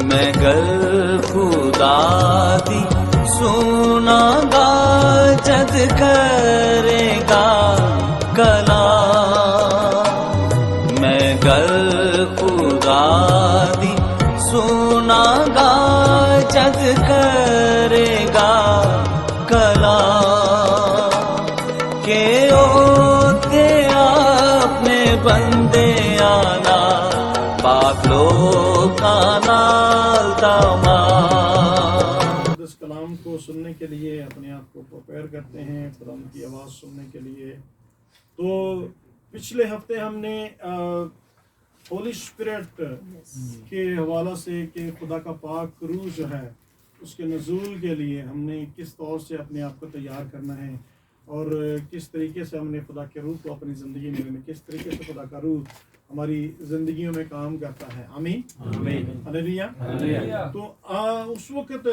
میں گر خدا دی سنا گا جد کرے گا کلام، میں گر خدا دی سنا گا جد کرے گا کلام، کہ اوتے اپنے بندے آنا پاک لوکاں نال تمام۔ اس کلام کو سننے کے لیے اپنے آپ کو پریپیئر کرتے ہیں خدا کی آواز سننے کے لیے۔ تو پچھلے ہفتے ہم نے ہولی اسپرٹ کے حوالہ سے کہ خدا کا پاک روح جو ہے اس کے نزول کے لیے ہم نے کس طور سے اپنے آپ کو تیار کرنا ہے، اور کس طریقے سے ہم نے خدا کے روح کو اپنی زندگی میں کس طریقے سے خدا کا روح ہماری زندگیوں میں کام کرتا ہے۔ آمین ہلیلویا۔ تو اس وقت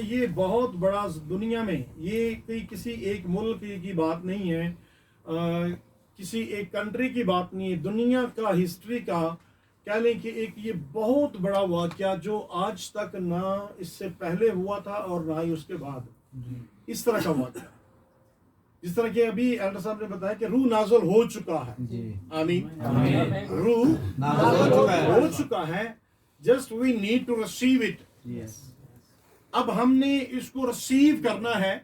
یہ بہت بڑا دنیا میں یہ کسی ایک ملک کی بات نہیں ہے، کسی ایک کنٹری کی بات نہیں ہے، دنیا کا ہسٹری کا کہہ لیں کہ ایک یہ بہت بڑا واقعہ جو آج تک نہ اس سے پہلے ہوا تھا اور نہ ہی اس کے بعد اس طرح کا واقعہ، جس طرح کہ ابھی ایلڈر صاحب نے بتایا کہ روح نازل ہو چکا ہے۔ آمین۔ روح نازل ہو چکا ہے، just we need to receive it. اب ہم نے اس کو ریسیو کرنا ہے،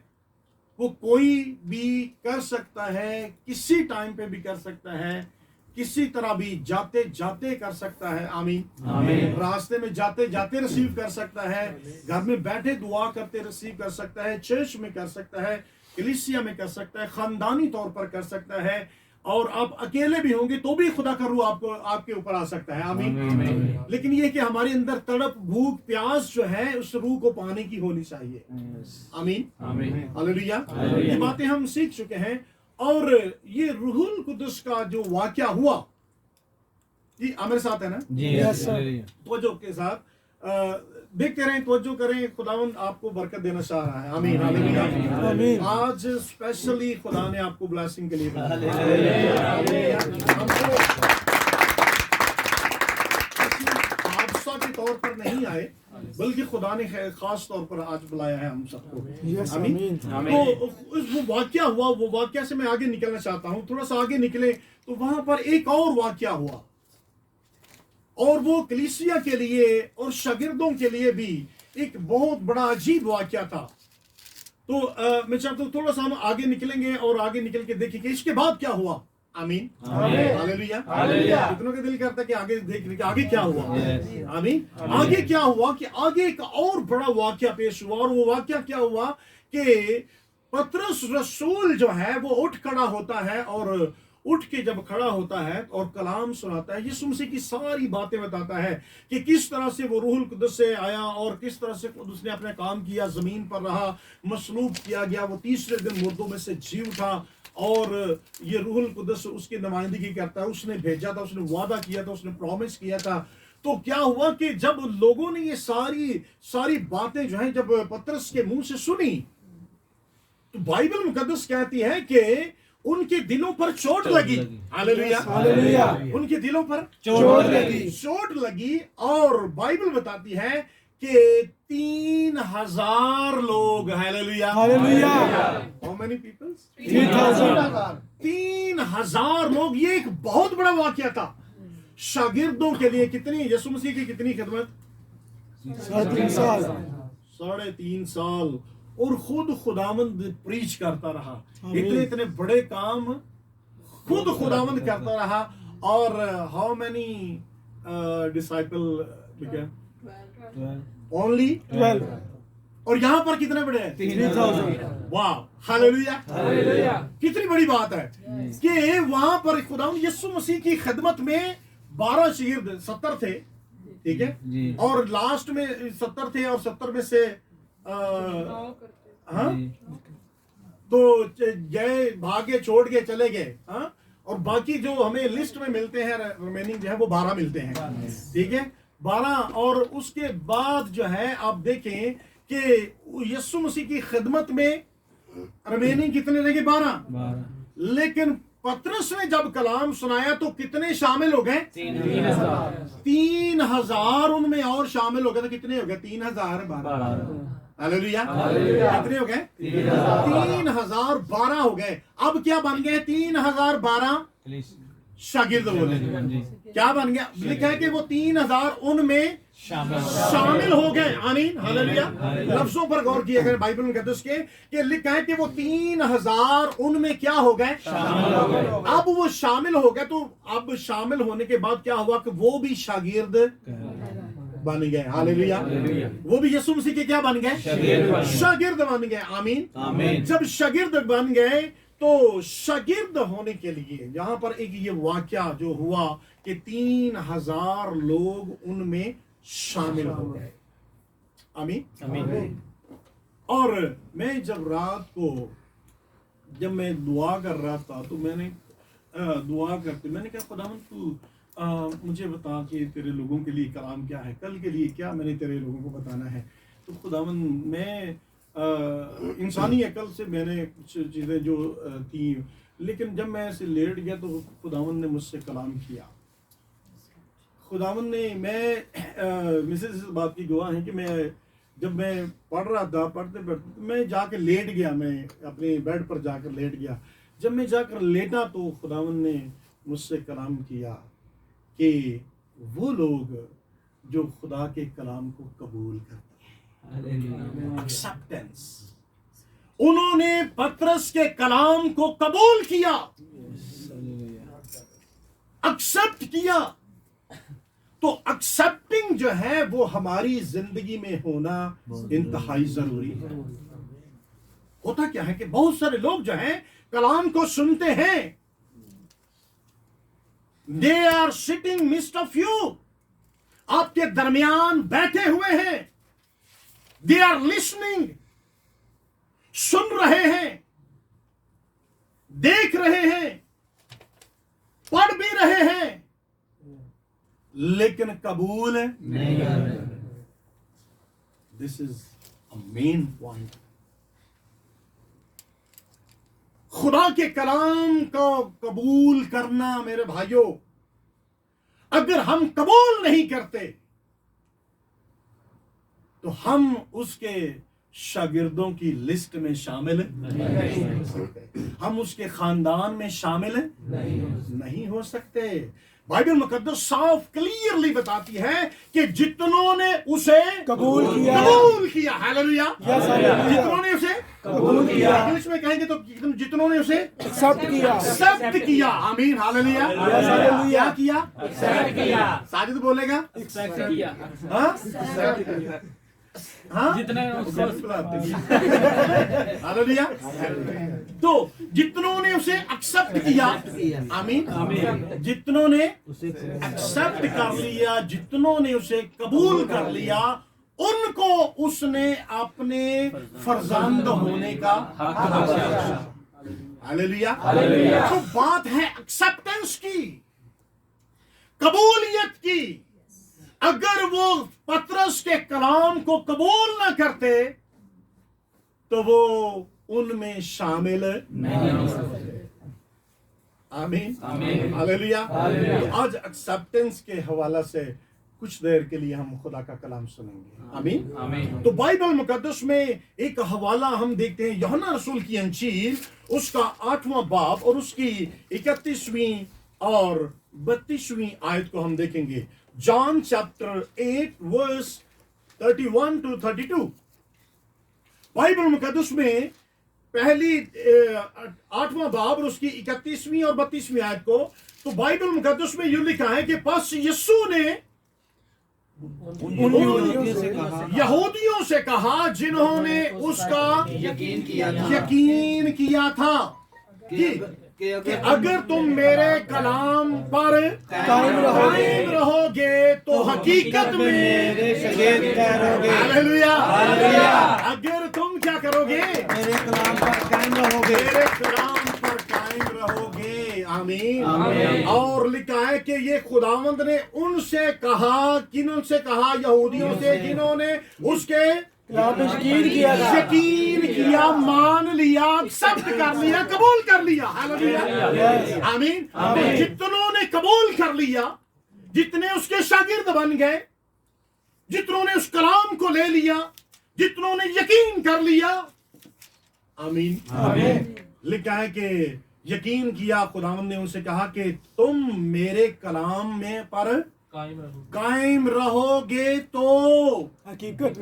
وہ کوئی بھی کر سکتا ہے، کسی ٹائم پہ بھی کر سکتا ہے، کسی طرح بھی جاتے جاتے کر سکتا ہے۔ آمین۔ راستے میں جاتے جاتے ریسیو کر سکتا ہے، گھر میں بیٹھے دعا کرتے ریسیو کر سکتا ہے، چرچ میں کر سکتا ہے، کلیسیا میں کر سکتا ہے، خاندانی طور پر کر سکتا ہے، اور آپ اکیلے بھی ہوں گے تو بھی خدا کا روح آپ کے اوپر آ سکتا ہے۔ آمین۔ لیکن یہ کہ ہمارے اندر تڑپ بھوک پیاس جو ہے اس روح کو پانے کی ہونی چاہیے۔ آمین۔ ہلیلویا۔ یہ باتیں ہم سیکھ چکے ہیں، اور یہ روح القدس کا جو واقعہ ہوا، جی میرے ساتھ ہے نا؟ توجہ کے ساتھ دیکھتے رہیں، توجہ کریں، خداوند آپ کو برکت دینا چاہ رہا ہے۔ آمین۔ آمین۔ آج اسپیشلی خدا نے آپ کو بلیسنگ کے لیے حادثہ کے طور پر نہیں آئے، بلکہ خدا نے خاص طور پر آج بلایا ہے ہم سب کو۔ آمین۔ تو وہ واقعہ ہوا، وہ واقعہ سے میں آگے نکلنا چاہتا ہوں، تھوڑا سا آگے نکلے تو وہاں پر ایک اور واقعہ ہوا، اور وہ کلیسیا کے لیے اور شاگردوں کے لیے بھی ایک بہت بڑا عجیب واقعہ تھا۔ تو میں چاہتا ہوں تھوڑا سا ہم آگے نکلیں گے اور آگے نکل کے دیکھیں کہ اس کے بعد کیا ہوا۔ آمین۔ ہلیلویا۔ کتنوں کا دل کرتا ہے کہ آگے دیکھنے کے آگے کیا ہوا۔ آمین۔ آگے کیا ہوا کہ آگے ایک اور بڑا واقعہ پیش ہوا، اور وہ واقعہ کیا ہوا کہ پطرس رسول جو ہے وہ اٹھ کھڑا ہوتا ہے، اور اٹھ کے جب کھڑا ہوتا ہے اور کلام سناتا ہے، یسوع مسیح کی ساری باتیں بتاتا ہے کہ کس طرح سے وہ روح القدس سے آیا اور کس طرح سے اس نے اپنا کام کیا، زمین پر رہا، مصلوب کیا گیا، وہ تیسرے دن مردوں میں سے جی اٹھا، اور یہ روح القدس اس کی نمائندگی کرتا ہے، اس نے بھیجا تھا، اس نے وعدہ کیا تھا، اس نے پرومس کیا تھا۔ تو کیا ہوا کہ جب لوگوں نے یہ ساری باتیں جو ہیں جب پطرس کے منہ سے سنی، تو بائبل مقدس کہتی ہے کہ ان کے دلوں پر چوٹ لگی۔ ہلیلویا۔ ان کے دلوں پر چوٹ لگی، اور بائبل بتاتی ہے کہ 3000 لوگ، ہلیلویا، How many people؟ 3000 لوگ۔ یہ ایک بہت بڑا واقعہ تھا شاگردوں کے لیے۔ کتنی یسوع مسیح کی کتنی خدمت؟ 3.5 سال، اور خود خداوند پریچ کرتا رہا، اتنے بڑے کام خود خداوند کرتا رہا۔ اور ہاؤ مینی ڈسائپل؟ اونلی 12۔ اور یہاں پر کتنے بڑے ہیں؟ 3000۔ واہ، ہلیلویا۔ کتنی بڑی بات ہے کہ وہاں پر خداوند یسوع مسیح کی خدمت میں 12 شاگرد، 70 تھے، ٹھیک ہے، اور لاسٹ میں 70 تھے، اور 70 میں سے تو گئے، بھاگے، چھوڑ کے چلے گئے، اور باقی جو ہمیں لسٹ میں ملتے ہیں ریمیننگ جو ہے وہ 12 ملتے ہیں، ٹھیک ہے، 12۔ اور اس کے بعد جو ہے آپ دیکھیں کہ یسوع مسیح کی خدمت میں ریمیننگ کتنے رہ گئے؟ 12۔ لیکن پطرس نے جب کلام سنایا تو کتنے شامل ہو گئے؟ 3000 ان میں اور شامل ہو گئے. تو کتنے ہو گئے؟ 3012. ہلیلویا. کتنے ہو گئے؟ 3012 ہو گئے. اب کیا بن گئے؟ 3012 شاگرد بولے. کیا بن گیا؟ لکھا ہے کہ وہ 3000 ان میں شامل ہو گئے. آمین. ہلیلویا. لفظوں پر غور کیے گئے بائبل مقدس کے کہ لکھا ہے کہ وہ 3000 ان میں کیا ہو گئے؟ اب وہ شامل ہو گئے. تو اب شامل ہونے کے بعد کیا ہوا کہ وہ بھی شاگرد بن گئے. ہلیلویا. وہ بھی یسوع مسیح کے کیا بن گئے؟ شاگرد بن گئے. آمین. جب شاگرد بن گئے تو شاگرد ہونے کے لیے یہاں پر ایک یہ واقعہ جو ہوا کہ 3000 لوگ ان میں شامل ہو گئے. آمین. اور میں جب رات کو جب میں دعا کر رہا تھا تو میں نے دعا کرتے میں نے کہا خداوند تو مجھے بتا کہ تیرے لوگوں کے لیے کلام کیا ہے، کل کے لیے کیا میں نے تیرے لوگوں کو بتانا ہے. تو خداوند میں انسانی عقل سے میں نے کچھ چیزیں جو تھیں، لیکن جب میں ایسے لیٹ گیا تو خداوند نے مجھ سے کلام کیا. خداوند نے میں مسز اس بات کی گواہ ہے کہ میں جب میں پڑھ رہا تھا پڑھتے میں جا کے لیٹ گیا. میں اپنے بیڈ پر جا کر لیٹ گیا. جب میں جا کر لیٹا تو خداوند نے مجھ سے کلام کیا کہ وہ لوگ جو خدا کے کلام کو قبول کرتے ہیں، ایکسپٹنس، انہوں نے پطرس کے کلام کو قبول کیا، ایکسپٹ کیا. تو ایکسپٹنگ جو ہے وہ ہماری زندگی میں ہونا انتہائی ضروری ہے. ہوتا کیا ہے کہ بہت سارے لوگ جو ہیں کلام کو سنتے ہیں، they are sitting midst of you، آپ کے درمیان بیٹھے ہوئے ہیں، they are listening، سن رہے ہیں، دیکھ رہے ہیں، پڑھ بھی رہے ہیں، لیکن قبول نہیں کر رہے. This is a main point. خدا کے کلام کو قبول کرنا میرے بھائیوں، اگر ہم قبول نہیں کرتے تو ہم اس کے شاگردوں کی لسٹ میں شامل نہیں ہو سکتے، ہم اس کے خاندان میں شامل نہیں ہو سکتے. بائبل مقدس صاف کلیئرلی بتاتی ہے کہ جتنوں نے اسے قبول کیا، ہاللویا، جتنوں نے اسے قبول کیا، انگلش میں کہیں گے تو جتنوں نے اسے ایکسپٹ کیا. آمین. ہاللویا. کیا کیا؟ ایکسپٹ کیا. ساجد بولے گا ایکسپٹ کیا. ہاللویا. تو جتنوں نے اسے ایکسپٹ کیا، آمین، جتنوں نے ایکسپٹ کر لیا، جتنوں نے اسے قبول کر لیا، ان کو اس نے اپنے فرزند ہونے کا حق دیا. ہاللویا. تو بات ہے ایکسپٹنس کی، قبولیت کی. اگر وہ پطرس کے کلام کو قبول نہ کرتے تو وہ ان میں شامل نہیں ہو سکتے. آمین. ہاللویا. آج ایکسپٹنس کے حوالے سے کچھ دیر کے لیے ہم خدا کا کلام سنیں گے. آمین. تو بائبل مقدس میں ایک حوالہ ہم دیکھتے ہیں، یوحنا رسول کی انجیل اس کا 8واں باب اور اس کی 31ویں اور 32ویں آیت کو ہم دیکھیں گے. John chapter 8 verse 31 to 32. Bible مقدس میں پہلی 8واں باب اور اس کی 31ویں اور 32ویں آیت کو تو بائبل مقدس میں یہ لکھا ہے کہ پس یسوع نے یہودیوں سے کہا جنہوں نے اس کا یقین کیا تھا کہ اگر تم میرے کلام پر قائم رہو گے تو حقیقت میں میرے شاگرد ٹھہروگے. ہاللویا. اگر تم کیا کرو گے؟ میرے کلام پر قائم رہو گے. میرے کلام پر قائم رہو گے. آمین. اور لکھا ہے کہ یہ خداوند نے ان سے کہا، کنوں سے کہا؟ یہودیوں سے جنہوں نے اس کے یقین کیا، مان لیا، ایکسپٹ کر لیا، قبول کر لیا. ہاللیلویہ، آمین. جتنوں نے قبول کر لیا، جتنے اس کے شاگرد بن گئے، جتنوں نے اس کلام کو لے لیا، جتنوں نے یقین کر لیا، آمین. لکھا ہے کہ یقین کیا، خداوند نے ان سے کہا کہ تم میرے کلام میں پر قائم رہو گے تو حقیقت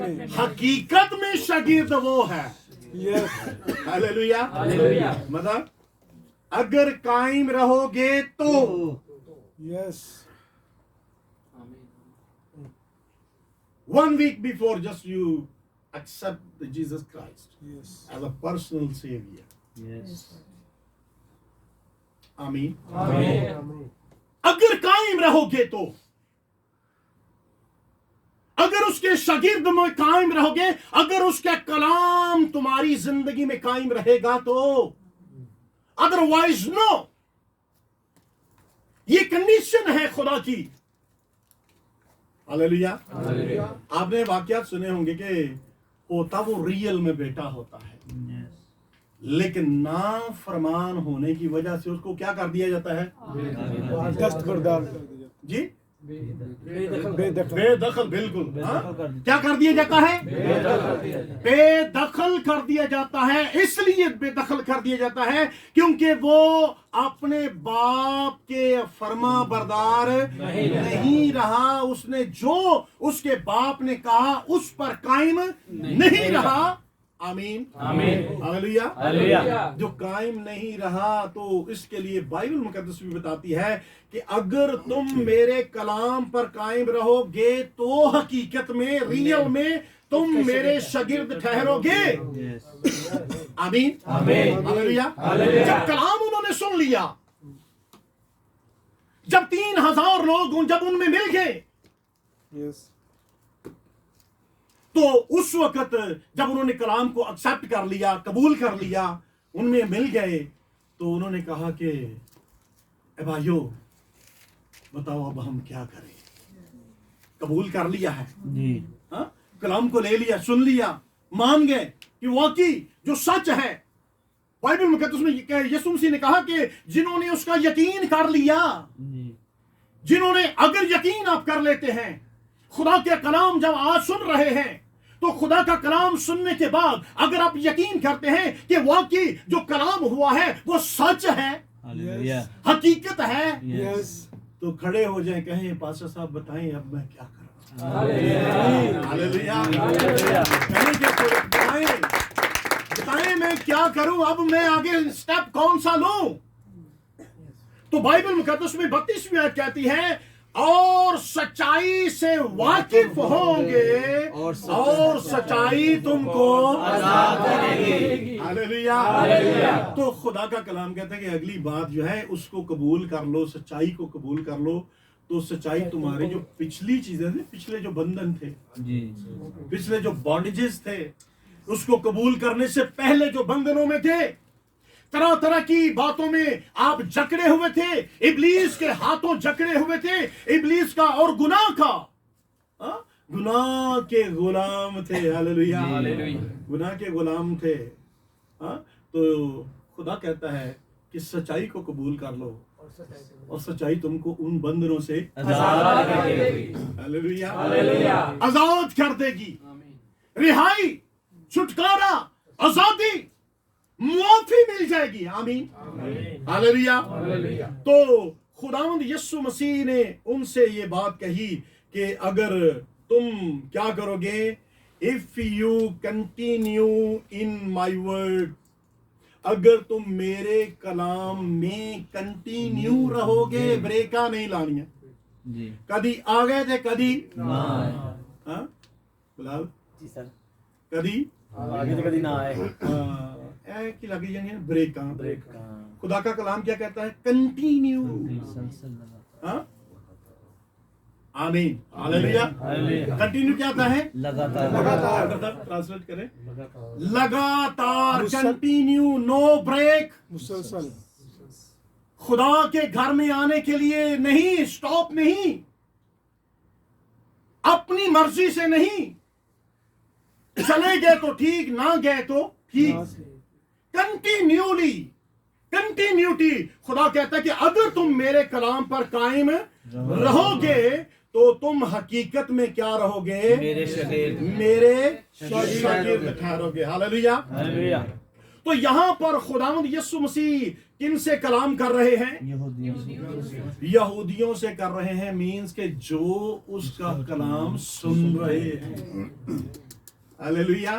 میں شاگرد وہ ہے. ہاللیلویہ. مطلب اگر قائم رہو گے تو. One week before, just you accept Jesus Christ as a personal Savior. آمین. اگر قائم رہو گے تو، اگر اس کے شاگرد میں قائم رہو گے، اگر اس کا کلام تمہاری زندگی میں قائم رہے گا تو. ادروائز نو. یہ کنڈیشن ہے خدا کی. ہاللیلویہ. آپ نے واقعات سنے ہوں گے کہ ہوتا وہ ریئل میں بیٹا ہوتا ہے، لیکن نافرمان ہونے کی وجہ سے اس کو کیا کر دیا جاتا ہے؟ دستبردار. جی، بے دخل. بالکل. کیا کر دیا جاتا ہے؟ بے دخل کر دیا جاتا ہے. اس لیے بے دخل کر دیا جاتا ہے کیونکہ وہ اپنے باپ کے فرما بردار نہیں رہا. اس نے جو اس کے باپ نے کہا اس پر قائم نہیں رہا. آمین. ہاللیلویہ. جو قائم نہیں رہا تو اس کے لیے بائبل مقدس بھی بتاتی ہے کہ اگر تم میرے کلام پر قائم رہو گے تو حقیقت میں، ریئل میں تم میرے شاگرد ٹھہرو گے. آمین. ہاللیلویہ. جب کلام انہوں نے سن لیا، جب 3000 لوگ جب ان میں مل گئے، تو اس وقت جب انہوں نے کلام کو ایکسپٹ کر لیا، قبول کر لیا، ان میں مل گئے، تو انہوں نے کہا کہ اے بھائیو بتاؤ اب ہم کیا کریں. قبول کر لیا ہے، کلام کو لے لیا، سن لیا، مان گئے کہ واقعی جو سچ ہے. بائبل مقدس میں یسوع مسیح نے کہا کہ جنہوں نے اس کا یقین کر لیا، جنہوں نے، اگر یقین آپ کر لیتے ہیں، خدا کے کلام جب آج سن رہے ہیں تو خدا کا کلام سننے کے بعد اگر آپ یقین کرتے ہیں کہ واقعی جو کلام ہوا ہے وہ سچ ہے، حقیقت ہے، تو کھڑے ہو جائیں، کہیں پاسٹر صاحب بتائیں اب میں کیا کروں. ہاللیلویہ. بتائیں میں کیا کروں، اب میں آگے سٹیپ کون سا لوں. تو بائبل مقدس میں 32ویں آیت کہتی ہے اور سچائی سے واقف ہوں گے اور سچائی تم کو آزاد کرے گی. ہاللیلویہ. تو خدا کا کلام کہتا ہے کہ اگلی بات جو ہے اس کو قبول کر لو، سچائی کو قبول کر لو، تو سچائی تمہاری جو پچھلی چیزیں تھیں، پچھلے جو بندھن تھے، پچھلے جو بانڈیجز تھے، اس کو قبول کرنے سے پہلے جو بندھنوں میں تھے، طرح طرح کی باتوں میں آپ جکڑے ہوئے تھے، ابلیس کے ہاتھوں جکڑے ہوئے تھے، ابلیس کا اور گناہ کا، گناہ کے غلام تھے. ہاللیلویہ. گناہ کے غلام تھے. تو خدا کہتا ہے کہ سچائی کو قبول کر لو اور سچائی تم کو ان بندھنوں سے آزاد کر دے گی. رہائی، چھٹکارا، آزادی، معافی مل جائے گی. آمین. ہاللیلویہ. تو خداوند یسوع مسیح نے ان سے یہ بات کہی کہ اگر تم کیا کرو گے، if you continue in my word، اگر تم میرے کلام میں کنٹینیو رہو گے، بریکا نہیں لانی ہے. کدی آ گئے تھے، کدی بلال کدی آگے تھے، کدی نہ آئے کی لگی جائیں گے بریکاں. خدا کا کلام کیا کہتا ہے؟ کنٹینیو. آمین. ہاللیلویہ. کنٹینیو کیا ہوتا ہے؟ لگاتار. ٹرانسلیٹ کریں، لگاتار، کنٹینیو، نو بریک، مسلسل. خدا کے گھر میں آنے کے لیے نہیں، سٹاپ نہیں، اپنی مرضی سے نہیں، चले गए तो ठीक, ना गए तो ठीक। कंटिन्यूटी। खुदा कहता है कि अगर तुम मेरे कलाम पर कायम रहोगे तो तुम हकीकत में क्या रहोगे? मेरे शागिर्द। मेरे शागिर्द ठहरोगे। हालेलुया। हालेलुया। तो यहां पर खुदावंद यीशु मसीह किन से कलाम कर रहे हैं? यहूदियों से कर रहे हैं। मीन्स के जो उसका कलाम सुन रहे हैं। हालेलुया।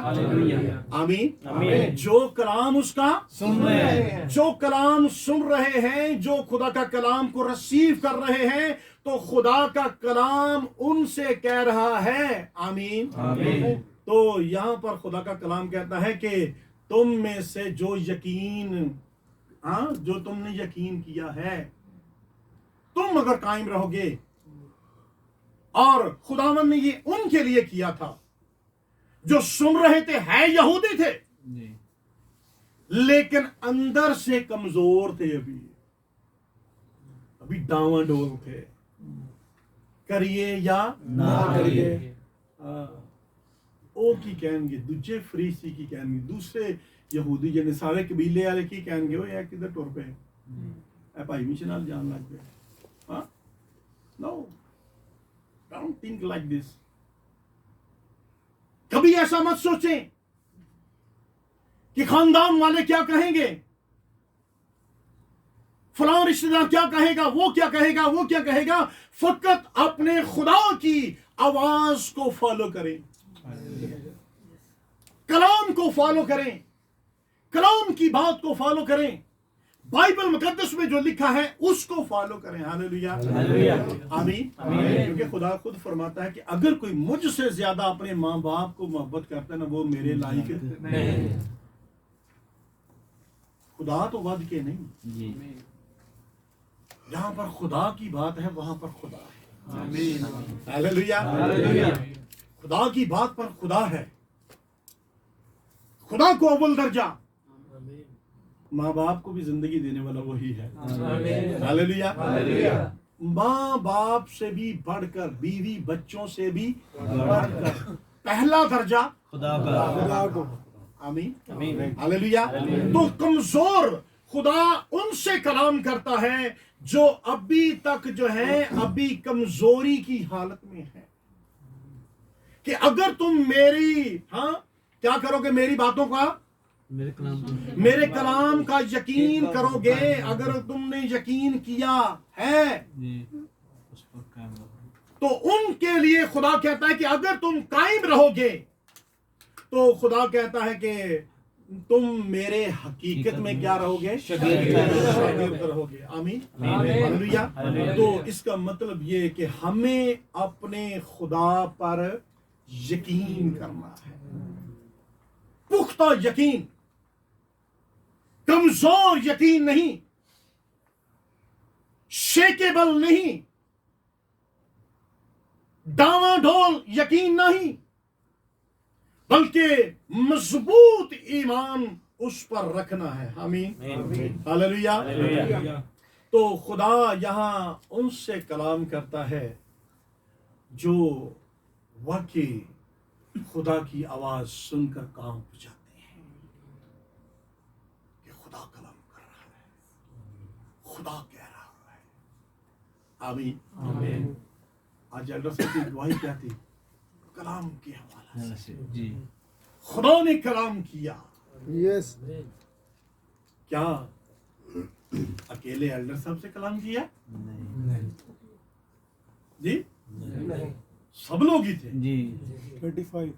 आमीन। आमीन। जो कलाम उसका सुन रहे हैं, जो कलाम सुन रहे हैं, जो खुदा का कलाम को रिसीव कर रहे हैं, तो खुदा का कलाम उनसे कह रहा है। आमीन। आमीन। तो यहां पर खुदा का कलाम कहता है कि तुम में से जो जो तुमने यकीन किया है, तुम अगर कायम रहोगे, और खुदावन ने ये उनके लिए किया था जो सुन रहे थे, है यहूदी थे लेकिन अंदर से कमजोर थे, अभी डावाडोल थे, करिए या ना करिए। ਉਹ ਕੀ ਕਹਿਣਗੇ, ਦੂਜੇ ਫਰੀਸੀ ਕੀ ਕਹਿਣਗੇ, ਦੂਸਰੇ ਯਹੂਦੀ ਜਿਹੜੇ ਸਾਰੇ ਕਬੀਲੇ ਵਾਲੇ ਕੀ ਕਹਿਣਗੇ, ਉਹ ਇਹ ਕਿੱਧਰ ਟੁਰ ਪਏ, ਇਹ ਭਾਈ ਮਿਸ਼ਨ ਨਾਲ ਜਾਣ ਲੱਗ ਪਏ। ਹਾਂ, no, don't think like this. कभी ऐसा मत सोचें कि खानदान वाले क्या कहेंगे, फलां रिश्तेदार क्या कहेगा, वो क्या कहेगा, वो क्या कहेगा। फकत अपने खुदा की आवाज को फॉलो करें, कलाम को फॉलो करें, कलाम की बात को फॉलो करें, बाइबल मुकद्दस में जो लिखा है उसको फॉलो करें। हालेलुया। आमीन। क्योंकि खुदा खुद फरमाता है कि अगर कोई मुझसे ज्यादा अपने माँ बाप को मोहब्बत करता है ना, वो मेरे लायक नहीं। खुदा तो वध के नहीं, जहां पर खुदा की बात है वहां पर खुदा है। हालेलुया। खुदा की बात पर खुदा है, खुदा को अव्वल दर्जा, माँ बाप को भी जिंदगी देने वाला वही है। हालेलुया। माँ बाप से भी बढ़कर, बीवी बच्चों से भी बढ़कर पहला दर्जा खुदा को। आमीन। हालेलुया। तो कमजोर खुदा उनसे कलाम करता है जो अभी तक जो है अभी कमजोरी की हालत में है, कि अगर तुम मेरी क्या करोगे, मेरी बातों का, मेरे कलाम का यकीन करोगे, अगर तुमने यकीन किया है तो उनके लिए खुदा कहता है कि अगर तुम कायम रहोगे तो खुदा कहता है कि तुम मेरे हकीकत में क्या रहोगे, शागिर्द रहोगे। आमीन। हालेलुया। तो इसका मतलब ये कि हमें अपने खुदा पर यकीन करना है, पुख्ता यकीन, कमजोर यकीन नहीं, शेकेबल नहीं, डावाडोल यकीन नहीं, बल्कि मजबूत ईमान उस पर रखना है। आमीन। हालेलुया। तो खुदा यहां उनसे कलाम करता है जो वाकई खुदा की आवाज सुनकर कांप जाते हैं कि खुदा कलाम कर रहा है, खुदा कह रहा है। आमीन। आज एल्डर साहब की दुआई क्या थी? कलाम के हवाले से खुदा ने कलाम किया। यस। क्या अकेले एल्डर साहब से कलाम किया? जी सब लोग ही थे जी। 35।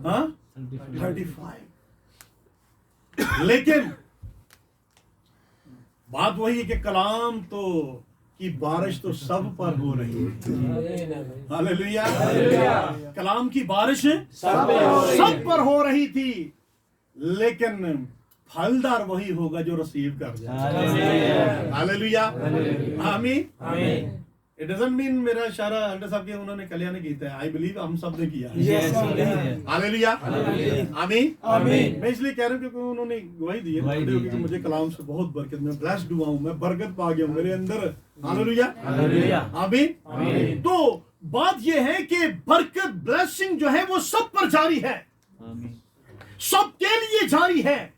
हाँ 35। लेकिन बात वही है कि कलाम तो की बारिश तो सब पर हो रही है। हालेलुया। कलाम की बारिश सब पर हो रही थी, लेकिन फलदार वही होगा जो रिसीव कर जाए। हालेलुया। आमीन। इट डजंट मीन मेरा इशारा एल्डर साहब के उन्होंने कल्याण कीता है, आई बिलीव हम सब ने किया है। हालेलुया। आमीन। मैं इसलिए कह रहा हूँ क्योंकि उन्होंने गवाही दी है कि मुझे कलाम से बहुत बरकत, मैं ब्लेस्ड हुआ हूँ, मैं बरकत पा गया हूँ मेरे अंदर। हालेलुया। आमीन। तो बात यह है कि बरकत, ब्लेसिंग जो है वो सब पर जारी है, आमीन सबके लिए जारी है,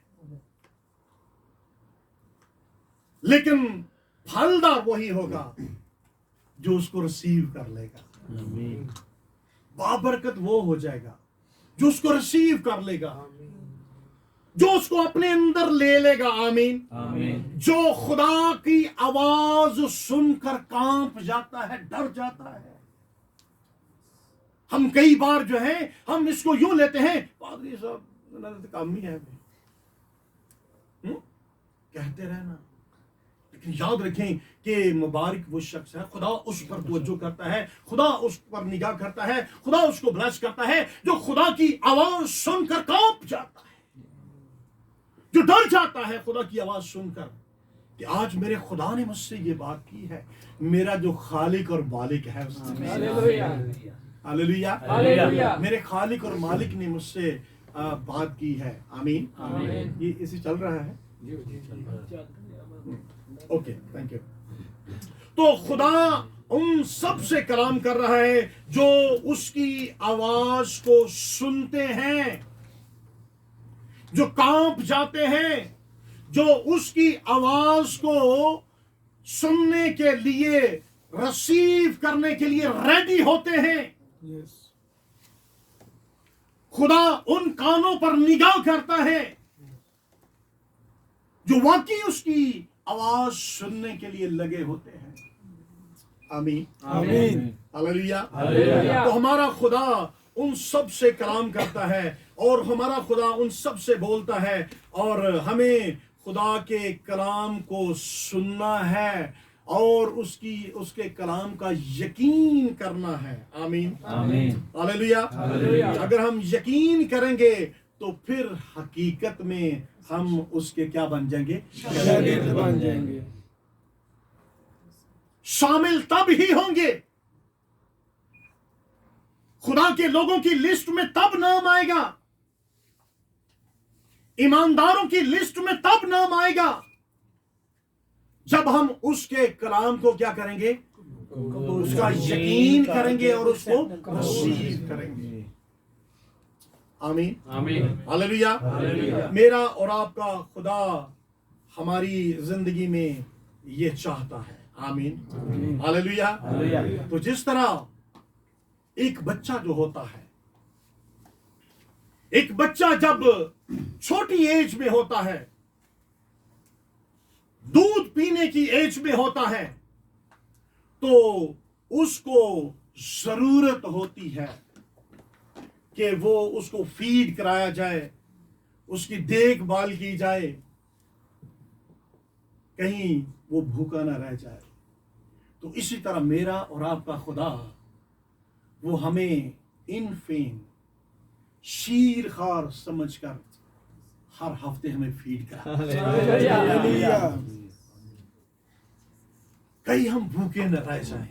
लेकिन फलदार वही होगा जो उसको रिसीव कर लेगा। आमीन बाबरकत वो हो जाएगा जो उसको रिसीव कर लेगा, जो उसको अपने अंदर ले लेगा। आमीन। आमीन जो खुदा की आवाज सुनकर कांप जाता है, डर जाता है। हम कई बार जो है हम इसको यूं लेते हैं, पादरी साहब काम ही है, कहते रहना, लेकिन याद रखें कि मुबारक वो शख्स है, खुदा उस पर तवज्जो करता है, खुदा उस पर निगाह करता है, खुदा उसको ब्लेस करता है, जो खुदा की आवाज सुनकर कांप जाता है, जो डर जाता है खुदा की आवाज सुनकर कि आज मेरे खुदा ने मुझसे ये बात की है, मेरा जो खालिक और मालिक है उसने, हालेलुया, हालेलुया मेरे खालिक और मालिक ने मुझसे बात की है। आमीन। आमीन ये इसे चल रहा है। Okay, thank you. तो खुदा उन सब से कलाम कर रहा है जो उसकी आवाज को सुनते हैं, जो कांप जाते हैं, जो उसकी आवाज को सुनने के लिए, रिसीव करने के लिए रेडी होते हैं। Yes. खुदा उन कानों पर निगाह करता है जो वाकई उसकी आवाज सुनने के लिए लगे होते हैं। आमीन। आमीन। हालेलुया। हालेलुया। तो हमारा खुदा उन सब से कलाम करता है और हमारा खुदा उन सब से बोलता है और हमें खुदा के कलाम को सुनना है और उसके कलाम का यकीन करना है। आमीन। आमीन हालेलुया। हालेलुया। अगर हम यकीन करेंगे तो फिर हकीकत में हम उसके क्या बन जाएंगे? शागिर्द बन जाएंगे। शामिल तब ही होंगे, खुदा के लोगों की लिस्ट में तब नाम आएगा, ईमानदारों की लिस्ट में तब नाम आएगा जब हम उसके कलाम को क्या करेंगे? उसका यकीन करेंगे और उसको रिसीव करेंगे। आमीन। आमीन हालेलुया। हालेलुया। मेरा और आपका खुदा हमारी जिंदगी में ये चाहता है। आमीन। हालेलुया। हालेलुया। तो जिस तरह एक बच्चा जो होता है, एक बच्चा जब छोटी एज में होता है, दूध पीने की एज में होता है, तो उसको जरूरत होती है कि वो उसको फीड कराया जाए, उसकी देखभाल की जाए, कहीं वो भूखा ना रह जाए। तो इसी तरह मेरा और आपका खुदा वो हमें इनफेम शीरखार समझकर हर हफ्ते हमें फीड करा। हालेलुया। कहीं हम भूखे न रह जाएं,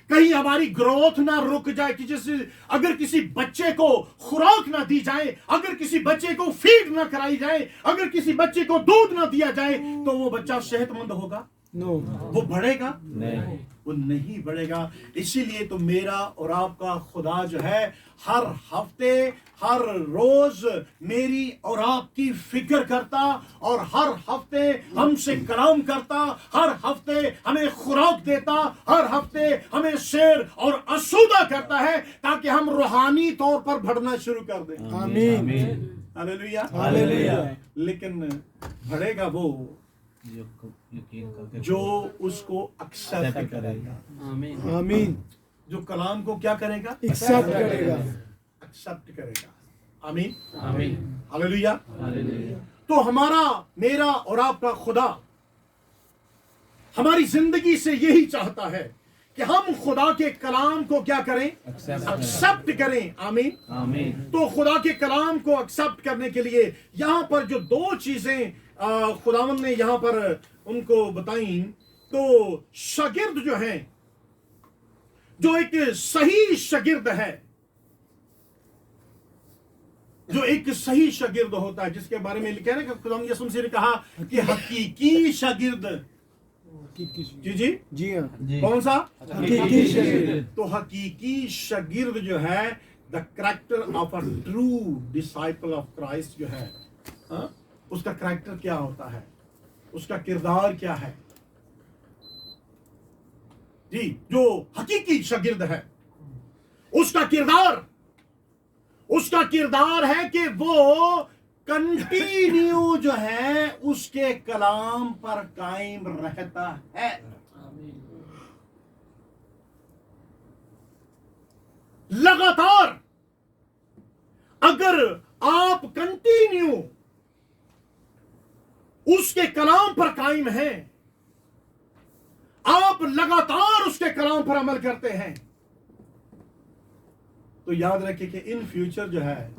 कहीं हमारी ग्रोथ ना रुक जाए कि जैसे अगर किसी बच्चे को खुराक ना दी जाए, अगर किसी बच्चे को फीड ना कराई जाए, अगर किसी बच्चे को दूध ना दिया जाए, तो वो बच्चा सेहतमंद होगा? नो। वो बढ़ेगा? नहीं वो नहीं बढ़ेगा। इसीलिए तो मेरा और आपका खुदा जो है हर हफ्ते हर रोज मेरी और आपकी फिक्र करता और हर हफ्ते हमसे कलाम करता, हर हफ्ते हमें खुराक देता, हर हफ्ते हमें शेर और आसूदा करता है ताकि हम रूहानी तौर पर बढ़ना शुरू कर दें। आमीन। हालेलुया। हालेलुया। लेकिन बढ़ेगा वो यकीन करके जो उसको एक्सेप्ट करेगा। आमीन। जो कलाम को क्या करेगा? एक्सेप्ट करेगा। एक्सेप्ट करेगा। आमीन। आमीन हालेलुया। हालेलुया। तो हमारा मेरा और आपका खुदा हमारी जिंदगी से यही चाहता है कि हम खुदा के कलाम को क्या करें? एक्सेप्ट करें। आमीन। आमीन तो खुदा के कलाम को एक्सेप्ट करने के लिए यहां पर जो दो चीजें खुदावंद ने यहां पर उनको बताई, तो शागिर्द जो है, जो एक सही शागिर्द है, जो एक सही शागिर्द होता है, जिसके बारे में लिखा है ना कि खुदावंद यीशु मसीह ने कहा कि हकीकी शागिर्द, जी जी जी हाँ। कौन सा? हकीकी शागिर्द। तो हकीकी शागिर्द जो है the character of a true disciple of Christ जो है, हाँ, उसका करेक्टर क्या होता है, उसका किरदार क्या है जी। जो हकीकी शागिर्द है उसका किरदार है कि वो कंटिन्यू जो है उसके कलाम पर कायम रहता है। लगातार अगर आप कंटिन्यू उसके कलाम पर कायम हैं, आप लगातार उसके कलाम पर अमल करते हैं, तो याद रखिए कि इन फ्यूचर जो है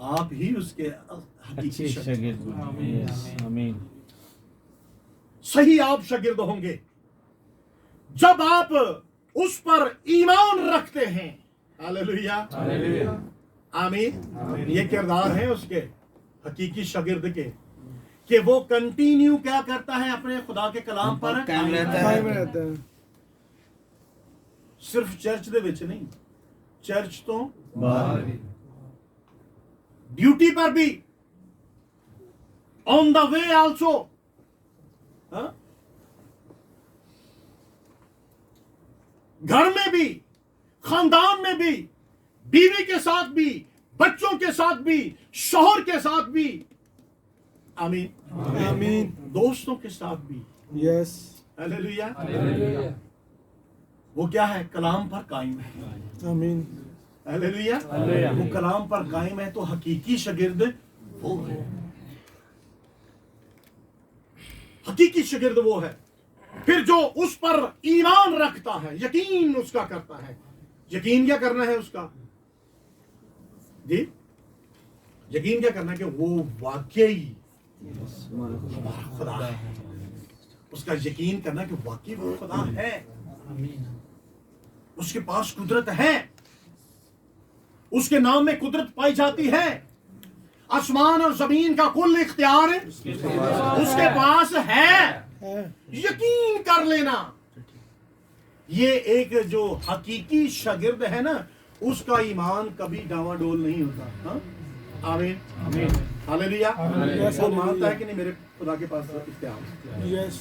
आप ही उसके अच्छे शागिर्द बने। यस, आमीन। सही आप शागिर्द होंगे जब आप उस पर ईमान रखते हैं। हालेलुया, आमीन। ये किरदार है उसके हकीकी शागिर्द के कि वो कंटिन्यू क्या करता है, अपने खुदा के कलाम पर कायम रहता कायम रहता है। सिर्फ चर्च दे विच नहीं, चर्च तो बाहर ड्यूटी पर भी, ऑन द वे आल्सो, घर में भी, खानदान में भी, बीवी के साथ भी, बच्चों के साथ भी, शौहर के साथ भी, आमीन, आमीन। दोस्तों के साथ भी। यस। हालेलुया। वो क्या है, कलाम पर कायम है। आमीन। हालेलुया। वो कलाम पर कायम है, तो हकीकी शागिर्द वो है। हकीकी शागिर्द वो है। फिर जो उस पर ईमान रखता है, यकीन उसका करता है। यकीन क्या करना है उसका जी? यकीन क्या करना है कि वो वाकई हमारा खुदा है। उसका यकीन करना कि वाकई वो खुदा है, उसके पास कुदरत है, उसके नाम में कुदरत पाई जाती है। आसमान और जमीन का कुल इख्तियार उसके पास है। यकीन कर लेना, ये एक जो हकीकी शागिर्द है ना, उसका ईमान कभी डावाडोल नहीं होता। हाँ? आमीन, आमीन, हालेलुया। वो मानता है कि नहीं, मेरे खुदा के पास इख्तियार है। यस।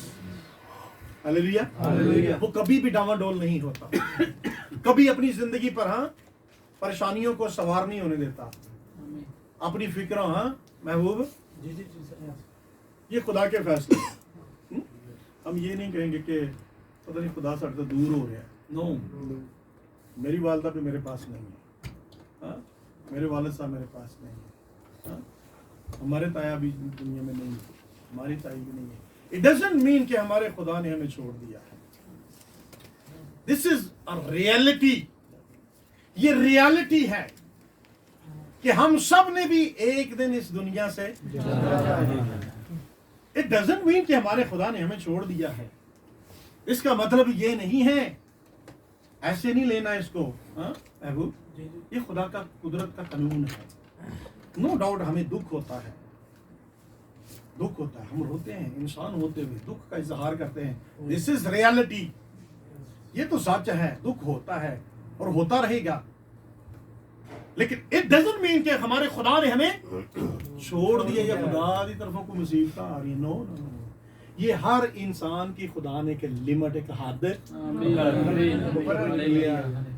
हालेलुया। वो कभी भी डावाडोल नहीं होता, कभी अपनी जिंदगी पर परेशानियों को सवार नहीं होने देता, अपनी फिक्रों महबूब ये खुदा के फैसले। हम ये नहीं कहेंगे कि पता नहीं खुदा साढ़े तो दूर हो रहा है। नो, मेरी वालदा भी मेरे पास नहीं है, मेरे वालिद साहब मेरे पास नहीं है, हमारे ताया भी दुनिया में नहीं है, हमारी ताई भी नहीं है। इट डजंट मीन कि हमारे खुदा ने हमें छोड़ दिया है। This is a reality. ये रियलिटी है कि हम सब ने भी एक दिन इस दुनिया से, इट डजंट मीन कि हमारे खुदा ने हमें छोड़ दिया है। इसका मतलब ये नहीं है, ऐसे नहीं लेना इसको महबूब, ये खुदा का कुदरत का कानून है। नो डाउट हमें दुख होता है, हम रोते हैं, इंसान होते हुए दुख का इजहार करते हैं। दिस इज रियलिटी, ये तो सच है, दुख होता है और होता रहेगा। लेकिन इट डजंट मीन कि हमारे खुदा ने हमें छोड़ दिया या खुदा की तरफों को मुसीबत आ रही है। नो, ये हर इंसान की खुदा ने के लिमिट, एक हद,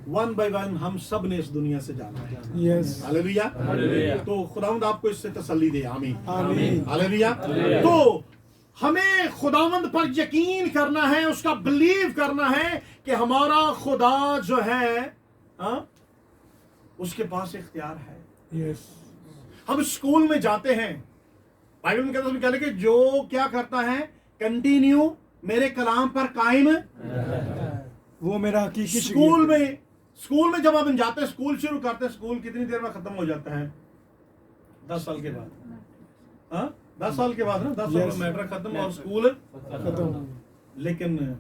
वन बाय वन हम सब ने इस दुनिया से जाना है। यस। हालेलुया। तो खुदावंद आपको इससे तसल्ली दे। आमीन, आमीन। हालेलुया। तो हमें खुदावंद पर यकीन करना है, उसका बिलीव करना है कि हमारा खुदा जो है उसके पास इख्तियार है। यस। हम स्कूल में जाते हैं, बाइबल में कहता है कि जो क्या करता है, कंटिन्यू मेरे कलाम पर कायम, वो मेरा हकीकी स्कूल में जब हम जाते हैं, स्कूल शुरू करते हैं, स्कूल कितनी देर में खत्म हो जाता है? 10 साल के बाद। 10 साल के बाद ना, 10 साल में मैट्रिक खत्म और स्कूल खत्म। लेकिन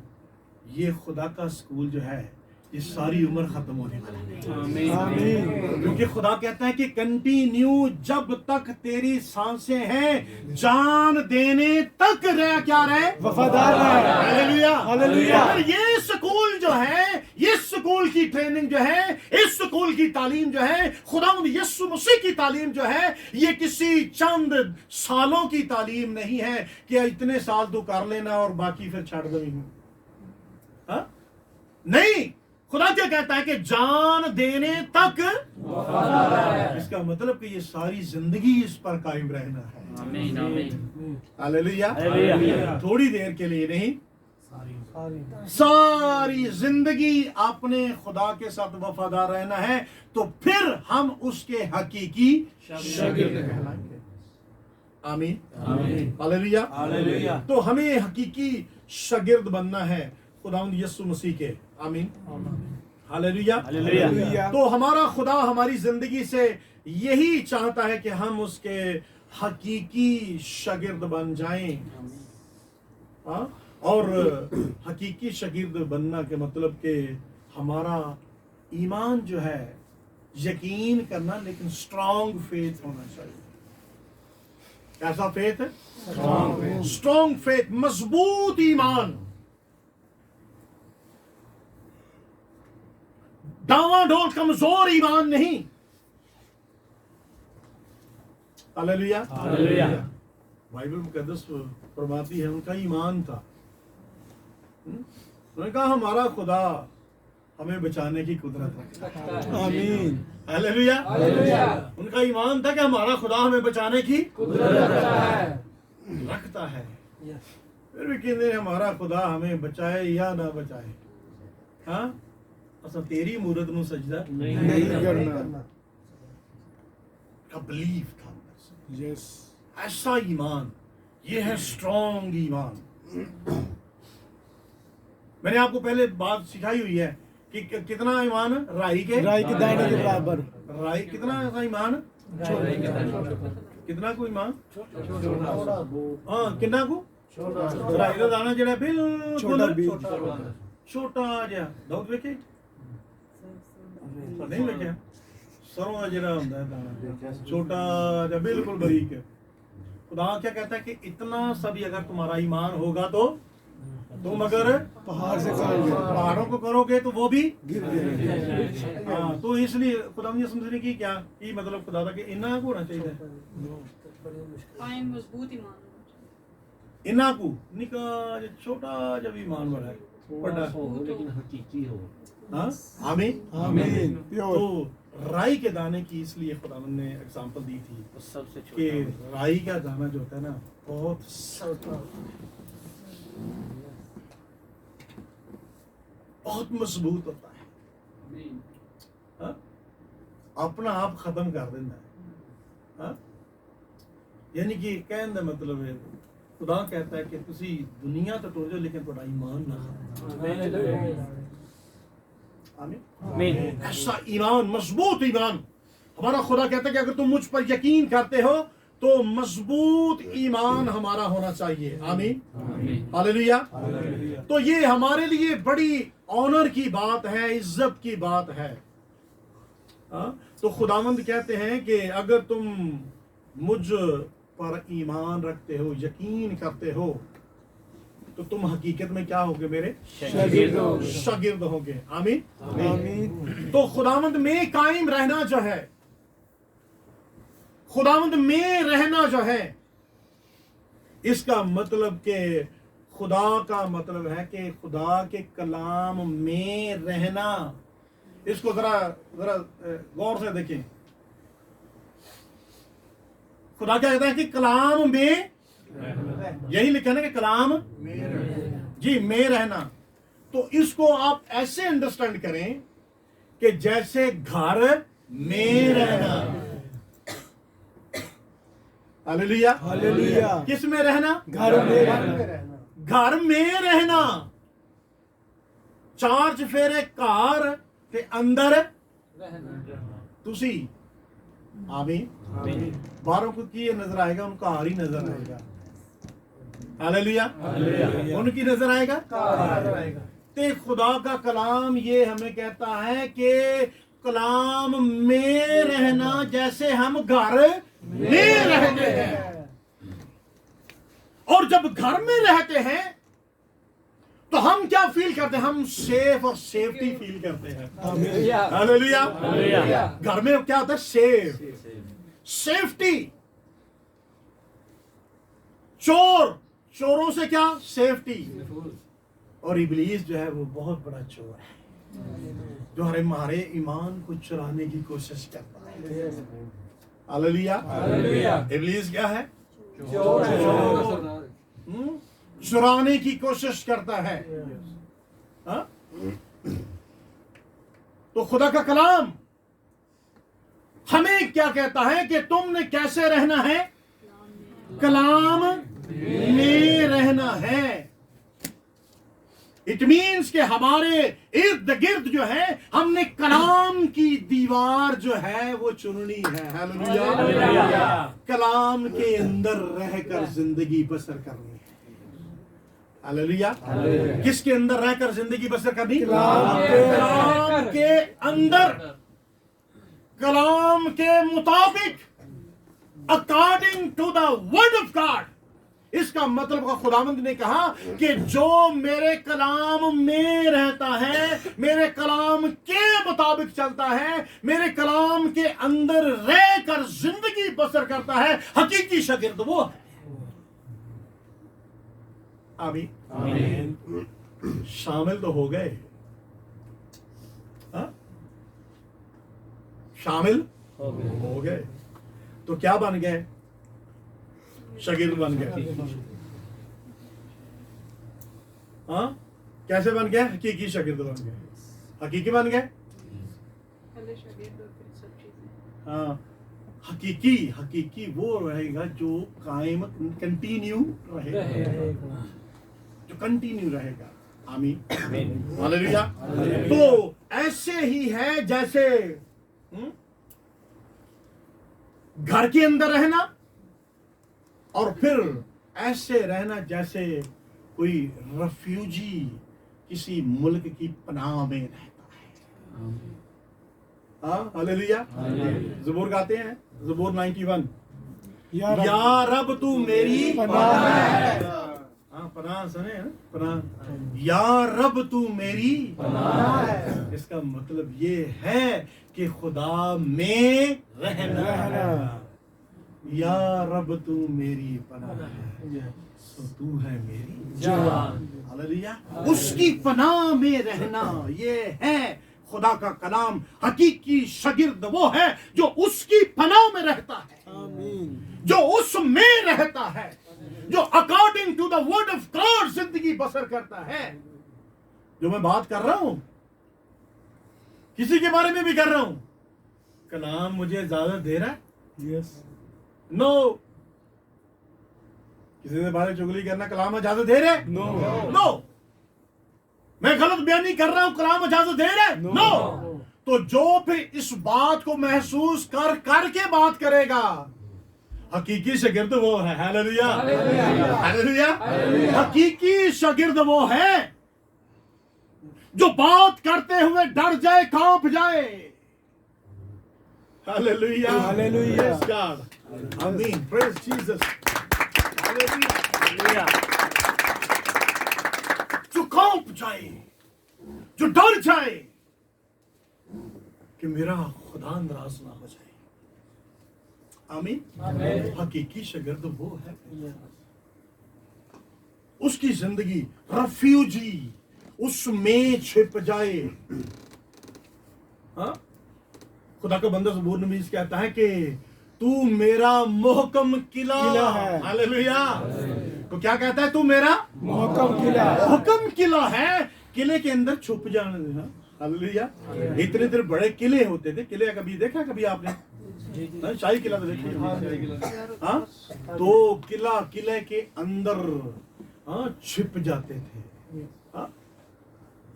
ये खुदा का स्कूल जो है, ये सारी उम्र खत्म होने वाला है। आमीन। क्योंकि खुदा कहता है कि कंटिन्यू जब तक तेरी सांसें हैं, जान देने तक क्या रहे, वफादार रहे। Hallelujah, hallelujah. ये स्कूल जो है, ये स्कूल स्कूल की ट्रेनिंग जो है, इस स्कूल की तालीम जो है, खुदावंद यीशु मसीह की तालीम जो है, ये किसी चंद सालों की तालीम नहीं है कि इतने साल तो कर लेना और बाकी फिर छाड़ दो। हाँ? नहीं, खुदा क्या कहता है कि जान देने तक। इसका मतलब कि ये सारी जिंदगी इस पर कायम रहना है। आमीन आमीन हालेलुया। हालेलुया। थोड़ी देर के लिए नहीं, सारी जिंदगी अपने खुदा के साथ वफादार रहना है, तो फिर हम उसके हकीकी शागिर्द कहलाएंगे। आमीन आमीन हालेलुया। हालेलुया। तो हमें हकीकी शागिर्द बनना है खुदावंद यीशु मसीह के। आमीन हालेलुया। हालेलुया। तो हमारा खुदा हमारी जिंदगी से यही चाहता है कि हम उसके हकीकी शागिर्द बन जाएं। हाँ? और हकीकी शागिर्द बनना के मतलब कि हमारा ईमान जो है, यकीन करना, लेकिन स्ट्रॉन्ग फेथ होना चाहिए। कैसा फेथ है? स्ट्रॉन्ग फेथ, मजबूत ईमान, डावाडोल कमजोर ईमान नहीं। हालेलुया। हालेलुया। बाइबल मुकद्दस फरमाती है उनका ईमान था। उन्होंने कहा हमारा खुदा हमें बचाने की कुदरत रखता है। आमीन। हालेलुया। हालेलुया। उनका ईमान था कि हमारा खुदा हमें बचाने की रखता है। फिर भी कहते हैं हमारा खुदा हमें बचाए या ना बचाए। हाँ, असा तेरी मूरत नु सजदा नहीं करना। का बिलीव था अंदर से। यस। ऐसा ईमान, ये है स्ट्रॉन्ग ईमान। मैंने आपको पहले बात सिखाई हुई है कि कितना ईमान राई के दाने के बराबर। राई कितना ऐसा ईमान, कितना को ईमान, हाँ कितना को राई का दाना जड़ा बिल्कुल छोटा जिहा दाऊद वेखे नहीं वेख्या सरों का जड़ा होता है दाना छोटा जिहा बिल्कुल बारीक है। खुदा क्या कहता है कि इतना सभी अगर तुम्हारा ईमान होगा तो तुम अगर पहाड़ से करोगे, पहाड़ों को करोगे तो वो भी गिर जाएंगे। हाँ, तो इसलिए खुदा ने समझने की क्या कि मतलब खुदा के इन्ना को होना चाहिए, कायम मजबूत ईमान होना चाहिए। इन्ना को निका जो छोटा जब ईमान बड़ा है बड़ा लेकिन हकीकी हो। हाँ आमीन आमीन। प्योर। तो राई के दाने की इसलिए खुदा ने एग्जांपल दी थी सबसे कि राई का दाना जो होता है ना बहुत बहुत मजबूत होता है। हाँ? अपना आप खत्म कर देना है। हाँ? यानी कि कहने का मतलब है खुदा कहता है कि तुसी दुनिया तो टुर जाओ लेकिन थोड़ा ईमान ना आमीन। आमीन। ऐसा ईमान, मजबूत ईमान। हमारा खुदा कहता है कि अगर तुम मुझ पर यकीन करते हो तो मजबूत ईमान हमारा होना चाहिए। आमीन हालेलुया। तो ये हमारे लिए बड़ी ऑनर की बात है, इज्जत की बात है। हाँ? तो खुदावंद कहते हैं कि अगर तुम मुझ पर ईमान रखते हो, यकीन करते हो, तो तुम हकीकत में क्या होगे? मेरे शागिर्द होगे। आमीन आमीन। तो खुदावंद में कायम रहना जो है, खुदावंद में रहना जो है, इसका मतलब कि खुदा का मतलब है कि खुदा के कलाम में रहना। इसको जरा जरा गौर से देखें। खुदा क्या कहता है कि कलाम में, यही लिखा है ना कि कलाम जी में रहना। तो इसको आप ऐसे अंडरस्टैंड करें कि जैसे घर में रहना। हालेलुया। हालेलुया। किस में रहना? घर में रहना। घर में रहना। चार चफेरे घर ते अंदर तुसी। आमीन। बाहरों को की नजर आएगा, उनका हार ही नजर आएगा। हालेलुया। उनकी नजर आएगा ते खुदा का कलाम ये हमें कहता है कि कलाम में रहना जैसे हम घर में रहते हैं। और जब घर में रहते हैं تو ہم کیا فیل کرتے ہیں؟ ہم سیف اور سیفٹی فیل کرتے ہیں. Hallelujah. ہاللیلویا. گھر میں کیا ہوتا ہے؟ Safe, safety. چوروں سے کیا؟ سیفٹی. اور ابلیس جو ہے وہ بہت بڑا چور ہے جو ہمارے ایمان کو چرانے کی کوشش کرتا ہے. ہاللیلویا. ابلیس کیا ہے؟ چرانے کی کوشش کرتا ہے. ہاں؟ تو خدا کا کلام ہمیں کیا کہتا ہے کہ تم نے کیسے رہنا ہے؟ کلام میں رہنا ہے. اٹ مینس کہ ہمارے ارد گرد جو ہے ہم نے کلام کی دیوار جو ہے وہ چننی ہے. ہاللیلویا. کلام کے اندر رہ کر زندگی بسر کرنی ہے. ہاللیلویا. کس کے اندر رہ کر زندگی بسر کرنی؟ کلام کے اندر، کلام کے مطابق، according to the word of God. اس کا مطلب خداوند نے کہا کہ جو میرے کلام میں رہتا ہے، میرے کلام کے مطابق چلتا ہے، میرے کلام کے اندر رہ کر زندگی بسر کرتا ہے، حقیقی شاگرد وہ ہے. آمین. شامل تو ہو گئے. ہاں؟ شامل ہو گئے تو کیا بن گئے؟ شاگرد بن گئے. ہاں؟ کیسے بن گئے؟ حقیقی شاگرد بن گئے. حقیقی بن گئے. پہلے شاگرد اور پھر سب چیزیں. ہاں. حقیقی وہ رہے گا جو قائم، کنٹینیو رہے گا، جو کنٹینیو رہے گا. آمین. ہاللیلویا. تو ایسے ہی ہے جیسے گھر کے اندر رہنا، اور پھر ایسے رہنا جیسے کوئی ریفیوجی کسی ملک کی پناہ میں رہتا ہے. ہاں. ہاللیلویا. زبور گاتے ہیں، زبور 91. یا رب تو میری پناہ ہے. ہاں، پناہ سنے ہیں، پناہ. یا رب تو میری پناہ ہے. اس کا مطلب یہ ہے کہ خدا میں رہنا. یا رب تو میری پناہ ہے، سو تو ہے میری جان. ہاللیلویا. اس کی پناہ میں رہنا، یہ ہے خدا کا کلام. حقیقی شاگرد وہ ہے جو اس کی پناہ میں رہتا ہے، جو اس میں رہتا ہے، جو according to the word of God زندگی بسر کرتا ہے. جو میں بات کر رہا ہوں کسی کے بارے میں بھی کر رہا ہوں. کلام مجھے اجازت دے رہا ہے؟ Yes. نو. کسی کے بارے چگلی کرنا کلام اجازت دے رہے؟ نو. میں غلط بیانی کر رہا ہوں، کلام اجازت دے رہے؟ نو. تو جو پھر اس بات کو محسوس کر کے بات کرے گا، حقیقی شاگرد وہ ہے. ہاللیلویا. ہاللیلویا. حقیقی شاگرد وہ ہے جو بات کرتے ہوئے ڈر جائے، کانپ جائے. ہاللیلویا. Hallelujah. Praise God. Amen. Praise Jesus. Hallelujah. جو کانپ جائے، جو ڈر جائے کہ میرا خدا ناراض نہ ہو جائے. آمین. حقیقی شاگرد وہ ہے اس کی زندگی ریفیوجی اس میں چھپ جائے. ہاں. خدا کا بندہ زبور نویس کہتا ہے کہ تو میرا محکم قلعہ ہے. ہاللیلویا. تو کیا کہتا ہے؟ تو میرا محکم قلعہ. محکم قلعہ ہے. قلعے کے اندر چھپ جانا دینا. ہاللیلویا. اتنے بڑے قلعے ہوتے تھے. قلعے کبھی دیکھا کبھی آپ نے؟ شاہی قلعہ تو دیکھا. ہاں. تو قلعے کے اندر چھپ جاتے تھے. ہاں.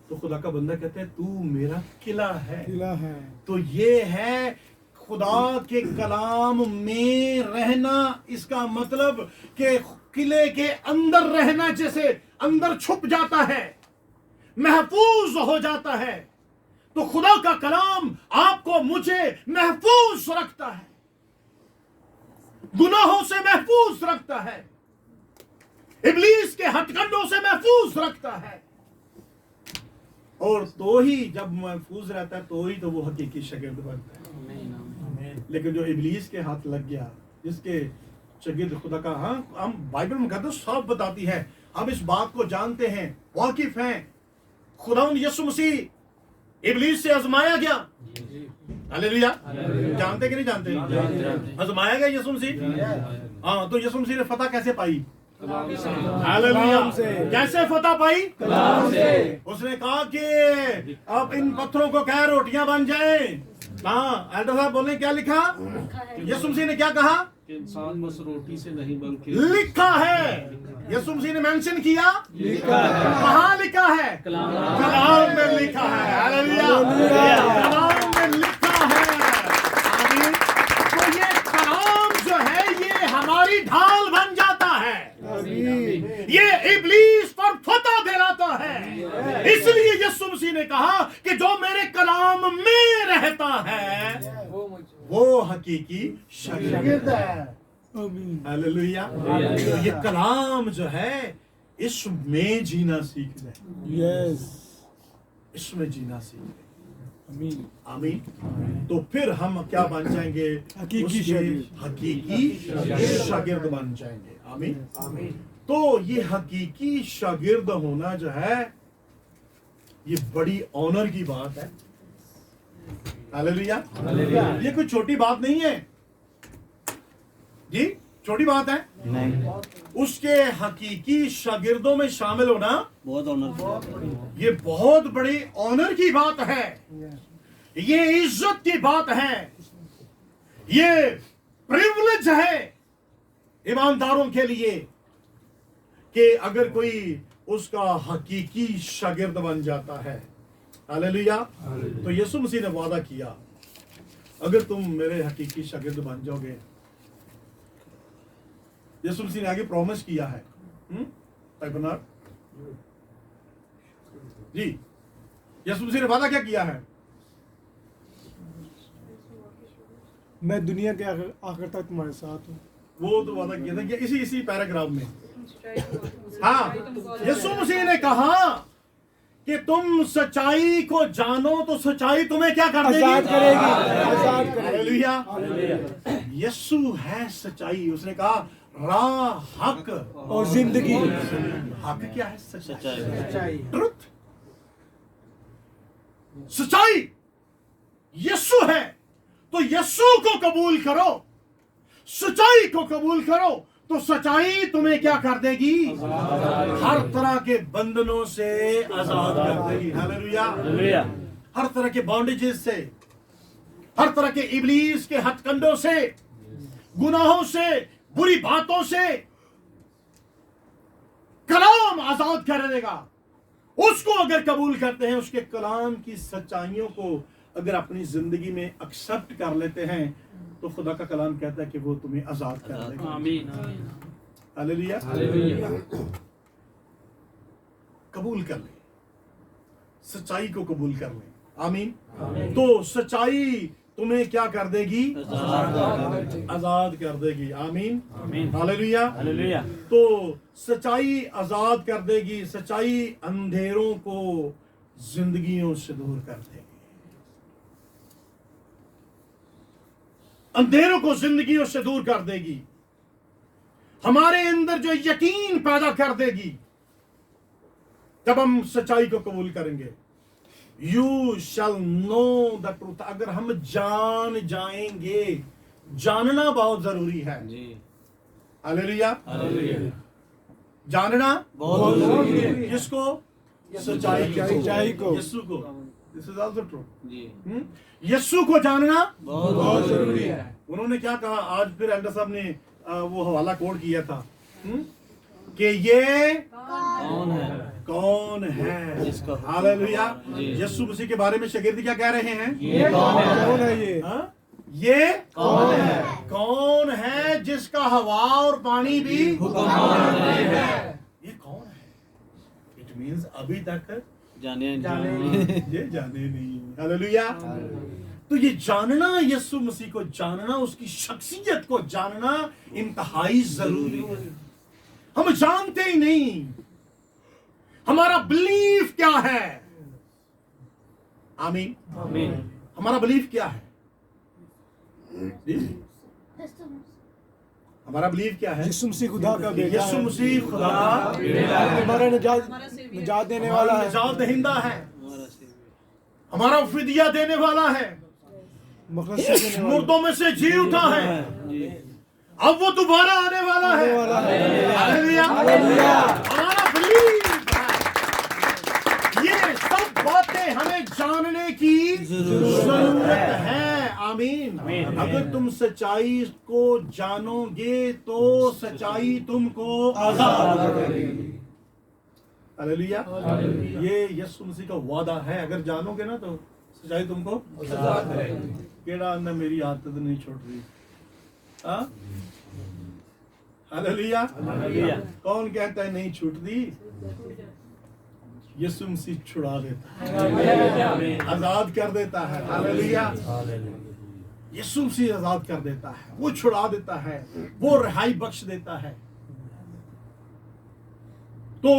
تو خدا کا بندہ کہتا ہے تو میرا قلعہ ہے. قلعہ ہے. تو یہ ہے خدا کے کلام میں رہنا. اس کا مطلب کہ قلعے کے اندر رہنا، جیسے اندر چھپ جاتا ہے، محفوظ ہو جاتا ہے. تو خدا کا کلام آپ کو، مجھے محفوظ رکھتا ہے، گناہوں سے محفوظ رکھتا ہے، ابلیس کے ہتھ کنڈوں سے محفوظ رکھتا ہے. اور تو ہی جب محفوظ رہتا ہے تو ہی تو وہ حقیقی شاگرد بنتا ہے. لیکن جو ابلیس کے ہاتھ لگ گیا، جس کے شاگرد خدا کا، ہاں ہم بائبل مقدس صاف بتاتی ہے، ہم اس بات کو جانتے ہیں، واقف ہیں، خداوند یسوع مسیح ابلیس سے آزمایا گیا. ہاللیلویا. جانتے کہ نہیں جانتے؟ آزمایا گیا یسوع مسیح. ہاں، تو یسوع مسیح نے فتح کیسے پائی؟ ہاللیلویا. کیسے فتح پائی؟ کلام سے. اس نے کہا کہ اب ان پتھروں کو کہہ روٹیاں بن جائیں. ہاں، ایلڈر صاحب بولیں کیا لکھا؟ یسوع مسیح نے کیا کہا؟ کہ انسان بس روٹی سے نہیں بلکہ لکھا ہے. یسوع مسیح نے مینشن کیا، لکھا ہے. کہاں لکھا ہے؟ کلام میں لکھا ہے. ہاللیلویا. کلام میں لکھا ہے. آمین. تو یہ کلام جو ہے یہ ہماری ڈھال بن جاتا ہے. آمین. یہ ابلیس پر فتح دلاتا ہے. اس لیے یسوع مسیح نے کہا کہ جو میرے کلام میں رہتا ہے وہ حقیقی شاگرد ہے. آمین. ہاللیلویا. تو یہ کلام جو ہے اس میں جینا سیکھ لیں. یس. اس میں جینا سیکھ لیں. آمین. آمین. تو پھر ہم کیا بن جائیں گے؟ حقیقی اس کے شاگرد. حقیقی شاگرد بن جائیں گے. آمین. تو یہ حقیقی شاگرد ہونا جو ہے یہ بڑی آنر کی بات ہے. ہاللیلویا. یہ کوئی چھوٹی بات نہیں ہے جی، چھوٹی بات ہے نہیں. اس کے حقیقی شاگردوں میں شامل ہونا بہت آنر. یہ بہت بڑی آنر کی بات ہے. یہ عزت کی بات ہے. یہ پریولیج ہے ایمانداروں کے لیے کہ اگر کوئی اس کا حقیقی شاگرد بن جاتا ہے. ہاللیلویا. تو یسوع مسیح نے وعدہ کیا اگر تم میرے حقیقی شاگرد بن جاؤ گے. یسوع مسیح نے آگے پرومس کیا ہے. جی، یسوع مسیح نے وعدہ کیا کیا ہے؟ میں دنیا کے آخر تک تمہارے ساتھ ہوں. وہ تو وعدہ کیا تھا کہ اسی پیراگراف میں. ہاں، یسوع مسیح نے کہا کہ تم سچائی کو جانو تو سچائی تمہیں کیا کر دے آزاد گی؟ کرے گی. آزاد کرے گی. ہاللیلویا. یسوع ہے سچائی. اس نے کہا راہ، حق اور زندگی. حق کیا ہے؟ سچائی. ٹروتھ. سچائی یسوع ہے. تو یسوع کو قبول کرو، سچائی کو قبول کرو تو سچائی تمہیں کیا کر دے گی؟ ہر طرح کے بندنوں سے آزاد کر دے گی. ہاللیلویا. ہر طرح کے بانڈیجز سے، ہر طرح کے ابلیس کے ہتھ کنڈوں سے، گناہوں سے، بری باتوں سے کلام آزاد کر دے گا. اس کو اگر قبول کرتے ہیں، اس کے کلام کی سچائیوں کو اگر اپنی زندگی میں ایکسپٹ کر لیتے ہیں تو خدا کا کلام کہتا ہے کہ وہ تمہیں آزاد کر دے گا. ہاللیلویا. قبول کر لیں، سچائی کو قبول کر لیں. آمین. تو سچائی تمہیں کیا کر دے گی؟ آزاد کر دے گی. آمین. ہاللیلویا. تو سچائی آزاد کر دے گی. سچائی اندھیروں کو زندگیوں سے دور کر دے گی. اندھیروں کو زندگیوں سے دور کر دے گی. ہمارے اندر جو یقین پیدا کر دے گی جب ہم سچائی کو قبول کریں گے. یو شل نو دا ٹروتھ. اگر ہم جان جائیں گے، جاننا بہت ضروری ہے. ہاللیلویا. جاننا بہت ضروری ہے. کس کو؟ سچائی کو. یسوع کو. This is also true. جی. یسوع کو جاننا بہت ضروری ہے. انہوں نے کیا کہا؟ آج پھر ایلڈر صاحب نے وہ حوالہ کوڈ کیا تھا کہ یہ کون ہے. جس کا ہاللیلویا. جی. یسوع مسیح کے بارے میں شاگرد کیا کہہ رہے ہیں؟ یہ کون ہے یہ؟ ہاں؟ یہ کون ہے جس کا ہوا اور پانی بھی حکم ہے. یہ کون ہے؟ اٹ مینز ابھی تک جانے یہ جانے نہیں. ہاللیلویا. تو یہ جاننا، یسوع مسیح کو جاننا، اس کی شخصیت کو جاننا انتہائی ضروری ہے. ہم جانتے ہی نہیں ہمارا بلیف کیا ہے. आमीन। आमीन। हमारा बिलीफ क्या है? हमारा बिलीफ क्या है? यीशु मसीह खुदा का बेटा यीशु है, मसीह खुदा हमारा निजात देने वाला है, निजात दहिंदा है, हमारा सेवियर। हमारा फिदिया देने वाला है, मखलस देने वाला मुर्दों में से जी उठा है, जी। अब वो दोबारा आने वाला है। हालेलुया। हमारा बिलीफ है। ये सब बातें हमें जानने की जरूरत है। आमीन। अगर तुम सच्चाई को जानोगे तो सच्चाई तुमको आजाद करेगी। हालेलुया। ये यीशु मसीह का वादा है, अगर जानोगे ना तो सच्चाई तुमको आजाद करेगी। केड़ा अंदर मेरी आदत नहीं छोड़ रही। हाँ? हालेलुया। कौन कहता है नहीं छूटती? यीशु मसीह छुड़ा देता है, आजाद कर देता है। हालेलुया। यीशु मसीह आजाद कर देता है, वो छुड़ा देता है, वो रिहाई बख्श देता है। तो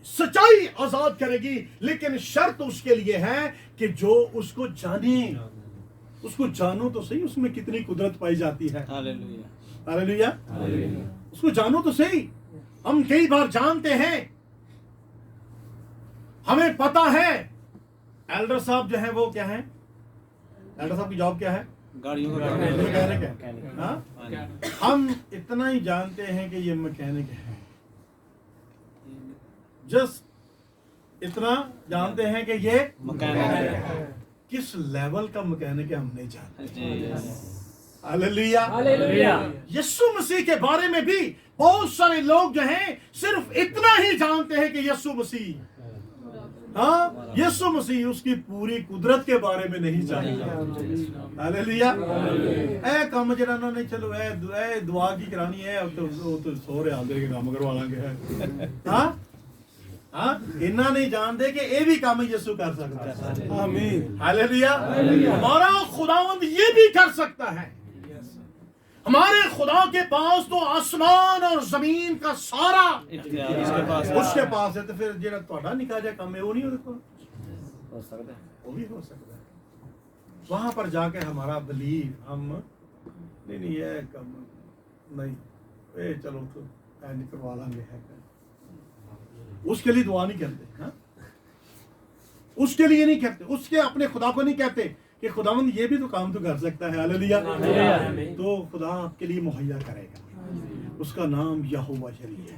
सच्चाई आजाद करेगी, लेकिन शर्त उसके लिए है कि जो उसको जाने। उसको जानो तो सही, उसमें कितनी कुदरत पाई जाती है। हालेलुया। हालेलुया। उसको जानो तो सही। हम कई बार जानते हैं, हमें पता है एल्डर साहब जो है वो क्या है, एल्डर साहब की जॉब क्या है? गाड़ियों का मैकेनिक है। हाँ? हम इतना ही जानते हैं कि ये मैकेनिक है, जस्ट इतना जानते हैं कि ये मैकेनिक है। किस लेवल का मैकेनिक है हम नहीं जानते। जी। हालेलुया। हालेलुया। यीशु मसीह के बारे में भी बहुत सारे लोग जो हैं सिर्फ इतना ही जानते हैं कि यीशु मसीह, हाँ, यीशु मसीह उसकी पूरी कुदरत के बारे में नहीं जानता। हालेलुया। ए काम जरा ना नहीं, चलो ए दुआ की करानी है, तो सो रहे आंदे के काम करवा लांगे। हाँ हाँ, इन्ना नहीं जानते कि ये भी काम यीशु कर सकता है। आमीन। हालेलुया। हमारा खुदावंद ये भी कर सकता है। हमारे खुदा के पास तो आसमान और जमीन का सारा इख्तियार उसके पास उसके पास है। तो फिर जेड़ा ਤੁਹਾਡਾ निकाह जाए काम है वो नहीं हो सकता है। वो भी हो सकता है। वहां पर जाके हमारा बिलीव हम नहीं ये कम नहीं, ए चलो तो नहीं करवा लेंगे है, उसके लिए दुआ नहीं करते। हाँ? उसके लिए नहीं कहते, उसके अपने खुदा को नहीं कहते कि खुदावंद ये भी तो काम तो कर सकता है। हालेलुया। तो खुदा आपके लिए मुहैया करेगा। उसका नाम यहोवा जरी है।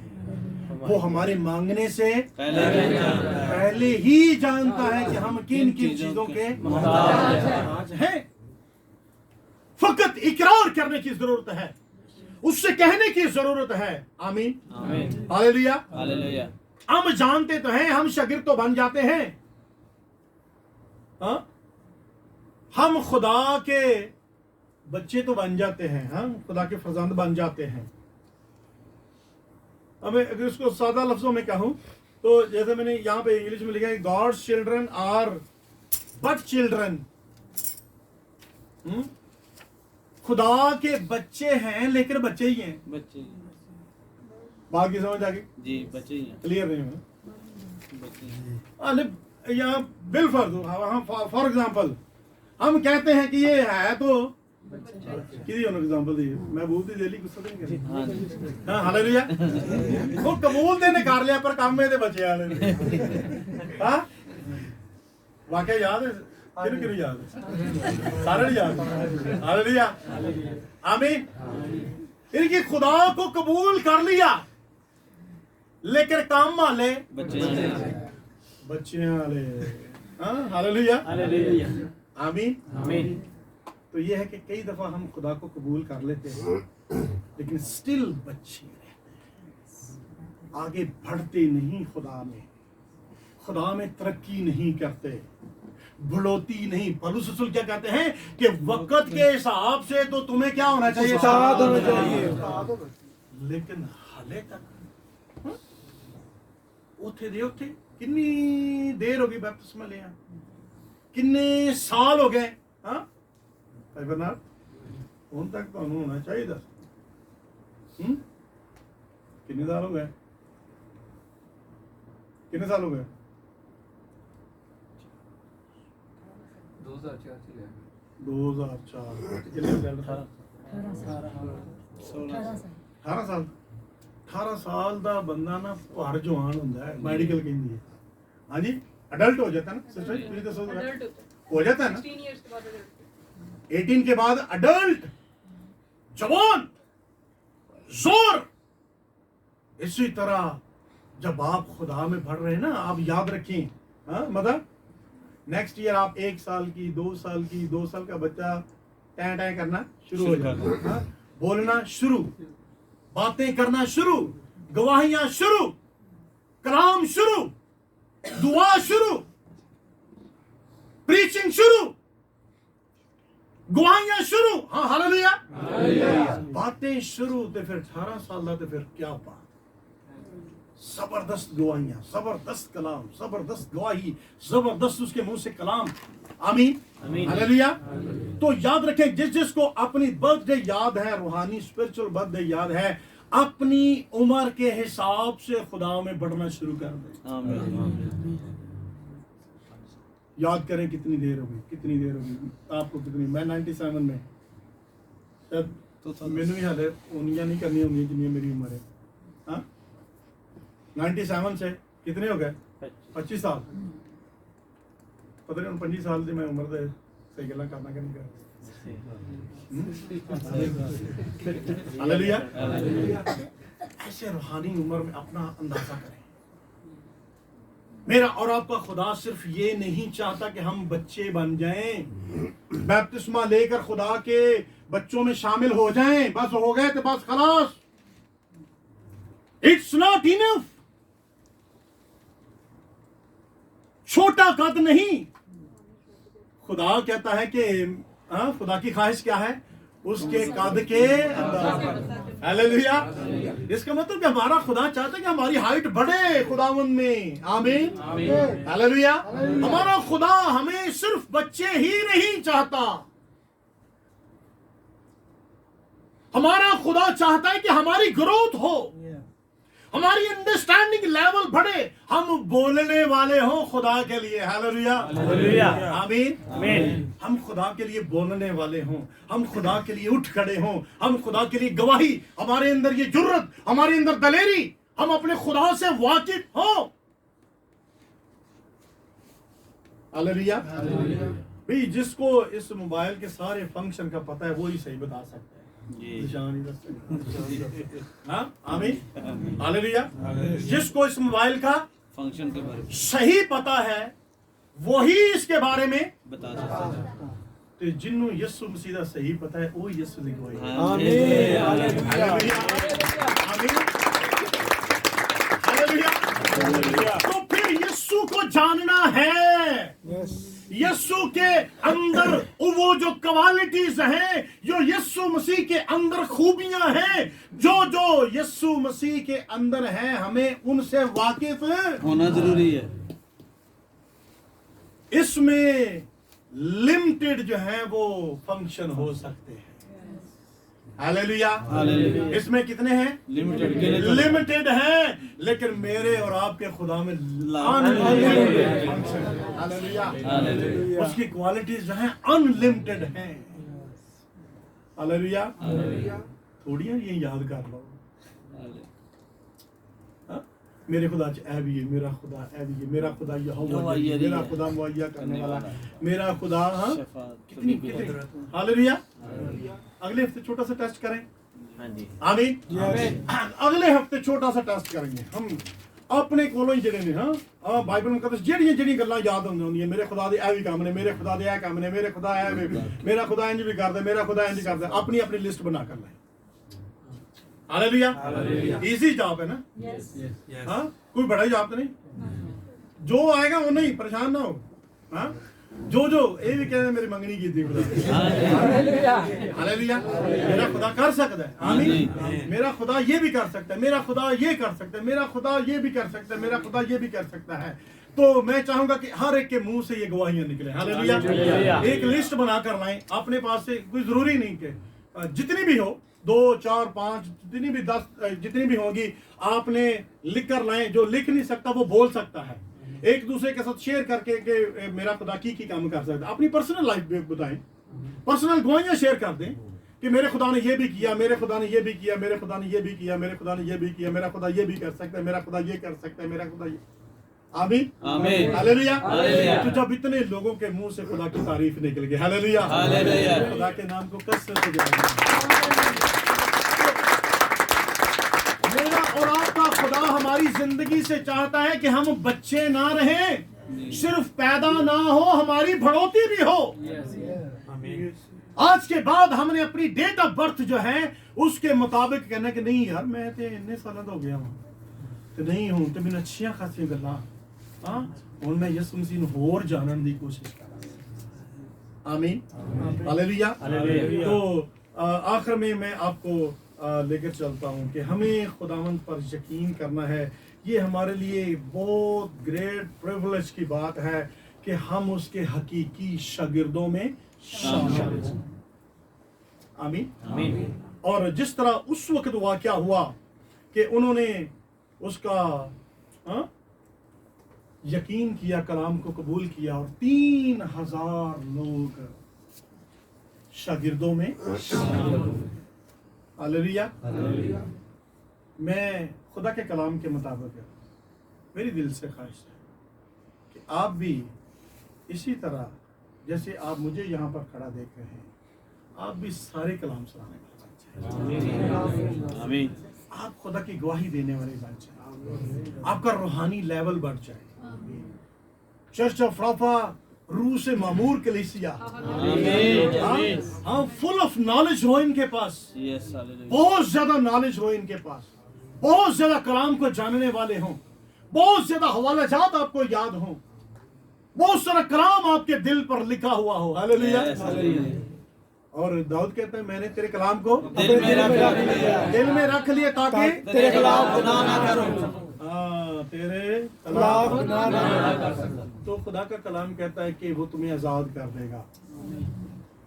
वो हमारे मांगने से पहले ही जानता है कि हम किन किन चीजों के मोहताज हैं। फकत इकरार करने की जरूरत है, उससे कहने की जरूरत है। आमीन। आमीन। हालेलुया। हालेलुया। हम जानते तो हैं, हम शागिर्द तो बन जाते हैं। हाँ? हम खुदा के बच्चे तो बन जाते हैं। हाँ? खुदा के फरजंद बन जाते हैं। अब अगर इसको सादा लफ्जों में कहूं तो जैसे मैंने यहाँ पे इंग्लिश में लिखा है, God's children are but children. खुदा के बच्चे हैं लेकिन बच्चे ही हैं। बच्चे। बात की समझ आ गई? जी, बच्चे ही हैं। क्लियर नहीं है? बच्चे हैं। अरे यहाँ बिलफर्ज हम फॉर एग्जांपल हम कहते हैं कि ये है तो किसी एग्जांपल दी मैं बोलती डेली गुस्सा नहीं करी। हाँ जी। हाँ हालेलुया। वो कबूल देने कर लिया पर काम में ते बचे वाले। हाँ? वाकया याद है? किन किन याद है? सारे याद है। हालेलुया। आमीन। इनकी खुदा को कबूल कर लिया लेकिन काम वाले बच्चे हैं। बच्चे वाले। हाँ हालेलुया। हालेलुया। आमीन। आमीन। तो ये है कि कई दफा हम खुदा को कबूल कर लेते हैं लेकिन स्टिल बच्चे रहते हैं, आगे बढ़ते नहीं, खुदा में तरक्की नहीं करते, बढ़ोती नहीं। पौलुस रसूल क्या कहते हैं कि वक्त के हिसाब से तो तुम्हें क्या होना चाहिए? उस्ताद होना चाहिए। लेकिन हाले तक उठे दे उठे कितनी देर हो गई बपतिस्मा लिया, कितने साल हो गए। हाँ भाई बरनार्ड, ਹੁਣ तक ਤੁਹਾਨੂੰ होना चाहिए। कितने साल हो गए? कितने साल हो गए? 18 ਸਾਲ ਦਾ ਬੰਦਾ ਨਾ ਭਰ ਜਵਾਨ ਹੁੰਦਾ ਹੈ, ਮੈਡੀਕਲ ਕਹਿੰਦੀ ਹੈ। ਹਾਂਜੀ, अडल्ट हो जाता है ना सिस्टर, तुझे तो सोच अडल्ट होता है, हो जाता है ना 16 इयर्स के बाद अडल्ट। 18 के बाद अडल्ट, जवान, जोर। इसी तरह जब आप खुदा में बढ़ रहे हैं ना, आप याद रखें, हाँ मतलब नेक्स्ट ईयर आप 1 साल की 2 साल की 2 साल का बच्चा टैं टैं करना शुरू हो जाता है, हाँ? बोलना शुरू, बातें करना शुरू, गवाहियां शुरू, कलाम शुरू, दुआ शुरू, प्रीचिंग शुरू, गवाहियां शुरू, हाँ हालेलुया, बातें शुरू। तो फिर 18 साल दा तो फिर क्या बात, जबरदस्त गवाहियां, जबरदस्त कलाम, जबरदस्त गवाही, जबरदस्त उसके मुंह से कलाम। आमीन, हालेलुया। तो याद रखें, जिस जिसको अपनी बर्थडे याद है, रूहानी स्पिरिचुअल बर्थडे याद है, अपनी उम्र के हिसाब से खुदा में बढ़ना शुरू कर दें। आमीन। याद करें कितनी देर हो गई, कितनी देर हो गई आपको, कितनी, मैं 97 में, शायद मैनू ही हाले उन्नियां नहीं करनी होंगी जितनी मेरी उम्र है, हाँ 97 से कितने हो गए, 25 साल, पता नहीं 25 साल से मैं उम्र दे सही गल्लां करना कि नहीं करना। हालेलुया। ऐसे रूहानी उम्र में अपना अंदाजा करें। मेरा और आपका खुदा सिर्फ ये नहीं चाहता कि हम बच्चे बन जाएं, बैप्तिस्मा लेकर खुदा के बच्चों में शामिल हो जाएं, बस हो गए तो बस खलास। It's not enough. छोटा कद नहीं, खुदा कहता है कि खुदा की ख्वाहिश क्या है, उसके कद के अंदर। हालेलुया। इसका मतलब कि हमारा खुदा चाहता है कि हमारी हाइट बढ़े खुदावंद में। आमीन, हालेलुया। हमारा खुदा हमें सिर्फ बच्चे ही नहीं चाहता, हमारा खुदा चाहता है कि हमारी ग्रोथ हो, हमारी अंडरस्टैंडिंग लेवल बढ़े, हम बोलने वाले हों खुदा के लिए। हालेलुया, आमीन, आमीन। हम खुदा के लिए बोलने वाले हों, हम खुदा के लिए उठ खड़े हों, हम खुदा के लिए गवाही, हमारे अंदर ये जुर्रत, हमारे अंदर दलेरी, हम अपने खुदा से वाकिफ हों। हालेलुया। भाई जिसको इस मोबाइल के सारे फंक्शन का पता है वो ही सही बता सकता है। हाँ, आमीन, हालेलुया। जिसको इस मोबाइल का फंक्शन के बारे में सही पता है वही इसके बारे में बता सकता है। तो जिन्हों यीशु मसीह दा सही पता है वो यीशु दी गवाही है। आमीन, हालेलुया, आमीन, हालेलुया। तो फिर यीशु को जानना है, यीशु के अंदर वो जो क्वालिटीज हैं, जो यीशु मसीह के अंदर खूबियां हैं, जो यीशु मसीह के अंदर हैं, हमें उनसे वाकिफ होना जरूरी है। इसमें लिमिटेड जो है वो फंक्शन हो सकते हैं। हालेलुया, इसमें कितने हैं, लिमिटेड हैं, लेकिन मेरे और आपके खुदा में अनलिमिटेड फंक्शन है। हालेलुया, उसकी क्वालिटीज जो हैं अनलिमिटेड हैं। हालेलुया, थोड़ी ये याद कर लो, मेरे खुदा च ऐ भी है, मेरा खुदा ऐ भी है, मेरा खुदा यहोवा है, मेरा खुदा मुहैया करने वाला, मेरा खुदा, हाँ कितनी हालेलुया। अगले हफ्ते छोटा सा टेस्ट करें। आमीन। अगले हफ्ते छोटा सा टेस्ट करेंगे हम अपने कोलों ही जेडे ने, हाँ बाइबल मुकद्दस जेड़ियां जेड़ियां गल्लां याद होंदियां, मेरे खुदा दे ऐ भी काम ने, मेरे खुदा दे ऐ काम ने, मेरे खुदा ऐ मेरा खुदा इंज भी करदा, मेरा खुदा इंज करदा, अपनी अपनी लिस्ट बना कर लें। हालेलुया, इजी जॉब है ना, हाँ कोई बड़ा जॉब तो नहीं, जो आएगा वो नहीं, परेशान ना हो। हाँ जो ये भी कहते मेरी मंगनी की थी खुदा। हालेलुया, मेरा खुदा कर सकता है। आमीन, मेरा खुदा ये भी कर सकता है, मेरा खुदा ये कर सकता है, मेरा खुदा ये भी कर सकता है, मेरा खुदा ये भी कर सकता है। तो मैं चाहूंगा कि हर एक के मुंह से ये गवाहियां निकले। हालेलुया, एक लिस्ट बनाकर लाएं अपने पास से, कोई जरूरी नहीं कि जितनी भी हो, 2, 4, 5 जितनी भी 10 जितनी भी होगी, आपने लिख कर लाएं। जो लिख नहीं सकता वो बोल सकता है, ایک دوسرے کے ساتھ شیئر کر کے کہ میرا خدا کی کام کر سکتا ہے. اپنی پرسنل لائف بھی بتائیں, پرسنل گواہیاں شیئر کر دیں کہ میرے خدا نے یہ بھی کیا, میرے خدا نے یہ بھی کیا, میرے خدا نے یہ بھی کیا, میرے خدا نے یہ بھی کیا, میرا خدا یہ بھی کر سکتا ہے, میرا خدا یہ کر سکتا ہے, میرا خدا یہ. آمین آمین ہاللویا. ہاللویا. تو جب اتنے لوگوں کے منہ سے خدا کی تعریف نکل گئی, ہاللویا, ہاللویا. خدا کے نام کو کثرت سے جلاؤ. میرا اور آپ کا خدا ہماری زندگی سے چاہتا ہے کہ ہم بچے نہ رہیں, صرف پیدا نہ ہو, ہماری بڑھوتی بھی ہو. آج کے بعد ہم نے اپنی ڈیٹ آف برتھ جو ہے اس کے مطابق کہنا کہ نہیں یار میں تے اتنے سال ہو گیا ہوں تے نہیں ہوں تے میں اچھیاں خاصی گلاں ہاں ہن میں یسوع مسیح نوں ہور جانن دی کوشش کراں. آمین ہاللویا. تو آخر میں آپ کو لے کر چلتا ہوں کہ ہمیں خداوند پر یقین کرنا ہے. یہ ہمارے لیے بہت گریٹ پریولیج کی بات ہے کہ ہم اس کے حقیقی شاگردوں میں شامل ہیں. آمین. اور جس طرح اس وقت واقعہ ہوا کہ انہوں نے اس کا یقین کیا, کلام کو قبول کیا, اور 3000 لوگ شاگردوں میں شامل ہوئے. ہاللویا. میں خدا کے کلام کے مطابق میری دل سے خواہش ہے کہ آپ بھی اسی طرح جیسے آپ مجھے یہاں پر کھڑا دیکھ رہے ہیں, آپ بھی سارے کلام سنانے والے بن جائیں. آمین. آپ خدا کی گواہی دینے والے بن جائیں. آپ کا روحانی لیول بڑھ جائے. چرچ آف رافا روح سے معمور کلیسیا, ہاں فل آف نالج ہو ان کے پاس, یس ہاللویا. بہت زیادہ نالج ہو ان کے پاس, بہت زیادہ کلام کو جاننے والے ہوں, بہت زیادہ حوالہ جات آپ کو یاد ہوں, بہت سارا کلام آپ کے دل پر لکھا ہوا ہو. ہاللویا. اور داؤد کہتا ہے میں نے تیرے کلام کو دل میں رکھ لیا تاکہ تیرے خلاف گناہ نہ کروں. تیرے خلاف کلام گناہ نہ کروں. تو خدا کا کلام کہتا ہے کہ وہ تمہیں آزاد کر دے گا.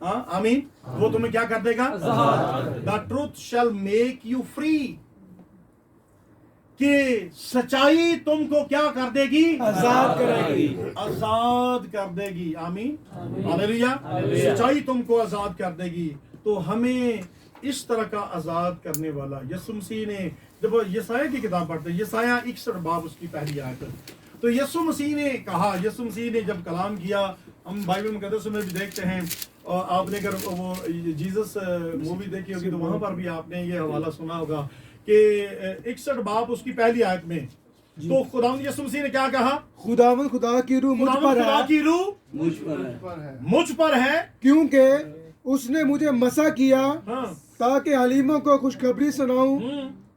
ہاں آمین. وہ تمہیں کیا کر دے گا؟ The truth shall make you free. کہ سچائی تم کو کیا کر دے گی؟ آزاد کرے گی. آزاد کر دے گی. آمین ہاللویا. سچائی تم کو آزاد کر دے گی. تو ہمیں اس طرح کا آزاد کرنے والا یسوع مسیح نے, جب یسایہ کی کتاب پڑھتے ہیں, یسایہ 61 باب اس کی پہلی آیت, تو یسوع مسیح نے کہا, یسوع مسیح نے جب کلام کیا, ہم بائبل مقدس میں بھی دیکھتے ہیں, اور آپ نے اگر وہ جیزس مووی دیکھی ہوگی تو وہاں پر بھی آپ نے یہ حوالہ سنا ہوگا کہ 61 باب اس کی پہلی آیت میں تو خداوند یسوع مسیح نے کیا کہا؟ خداوند خدا کی روح مجھ پر خدا ہے, کی روح مجھ پر ہے, کیونکہ اس نے مجھے مسا کیا ہاں تاکہ حلیموں کو خوشخبری سناؤں.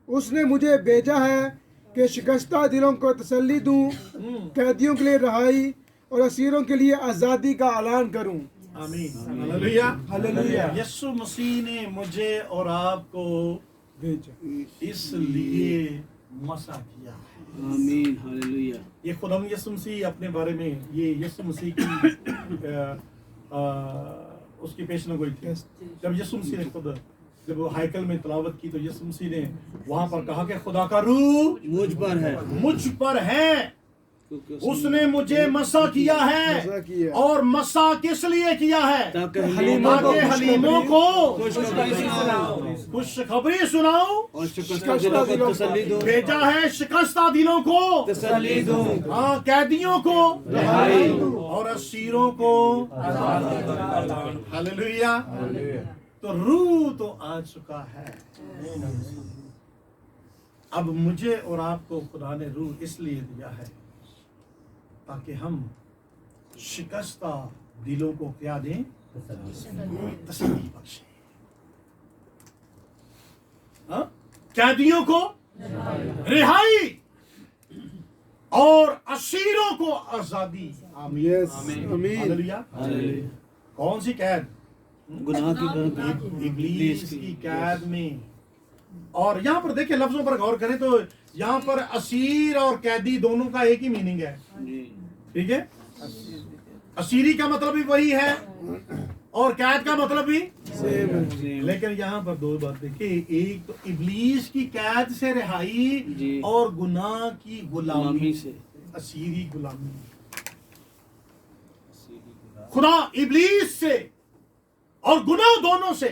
اس نے مجھے بھیجا ہے کہ شکستہ دلوں کو تسلی دوں, قیدیوں کے لیے رہائی اور اسیروں کے لیے آزادی کا اعلان کروں. آمین ہاللویا. ہاللویا. یسوع مسیح نے مجھے اور آپ کو بھیجا. اس لیے مسا کیا ہے. آمین ہاللویا. یہ خداوند یسوع مسیح اپنے بارے میں, یہ یسوع مسیح کی اس کی پیشن گوئی تھی. جب یسوع مسیح نے خود جب وہ ہیکل میں تلاوت کی تو یسوع مسیح نے وہاں پر کہا کہ خدا کا روح مجھ پر ہے مجھ پر ہے, اس نے مجھے مسا کیا ہے. مسا کیا. اور مسا کس لیے کیا ہے؟ تاکہ تاکہ حلیموں کو خوشخبری سناؤں خوشخبری سناؤں, اور شکستہ دلوں کو تسلی دوں. بھیجا ہے شکستہ دلوں کو تسلی دوں. ہاں, قیدیوں کو رہائی دوں. اور اسیروں کو ہاللویا. تو روح تو آ چکا ہے. اب مجھے اور آپ کو خدا نے روح اس لیے دیا ہے تاکہ ہم شکستہ دلوں کو کیا دیں؟ تسلی بخشیں. ہاں, قیدیوں کو رہائی اور اسیروں کو آزادی. یس آمین. امین. ہاللویا. ہاللویا. کون سی قید؟ گناہ کی گردن ابلیس کی قید میں. اور یہاں پر دیکھیں لفظوں پر غور کریں تو یہاں پر اسیر اور قیدی دونوں کا ایک ہی میننگ ہے. جی ٹھیک ہے, اسیری کا مطلب بھی وہی ہے اور قید کا مطلب بھی, لیکن یہاں پر دو بات دیکھیں, ایک تو ابلیس کی قید سے رہائی جی. اور گناہ کی غلامی غلامی سے. असीरी गुलामी। खुदा इब्लीस से और गुनाह दोनों से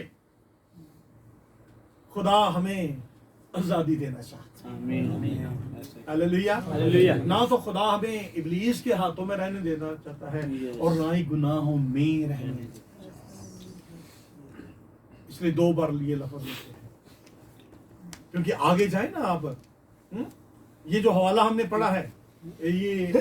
खुदा हमें आजादी देना चाहता है। आमीन। हालेलुया। हालेलुया। ना तो खुदा हमें इब्लीस के हाथों में रहने देना चाहता है और ना ही गुनाहों में रहने देना चाहता है। इसलिए 2 बार ये लफ्ज लेते हैं, क्योंकि आगे जाए ना आप, ये जो हवाला हमने पढ़ा है, ये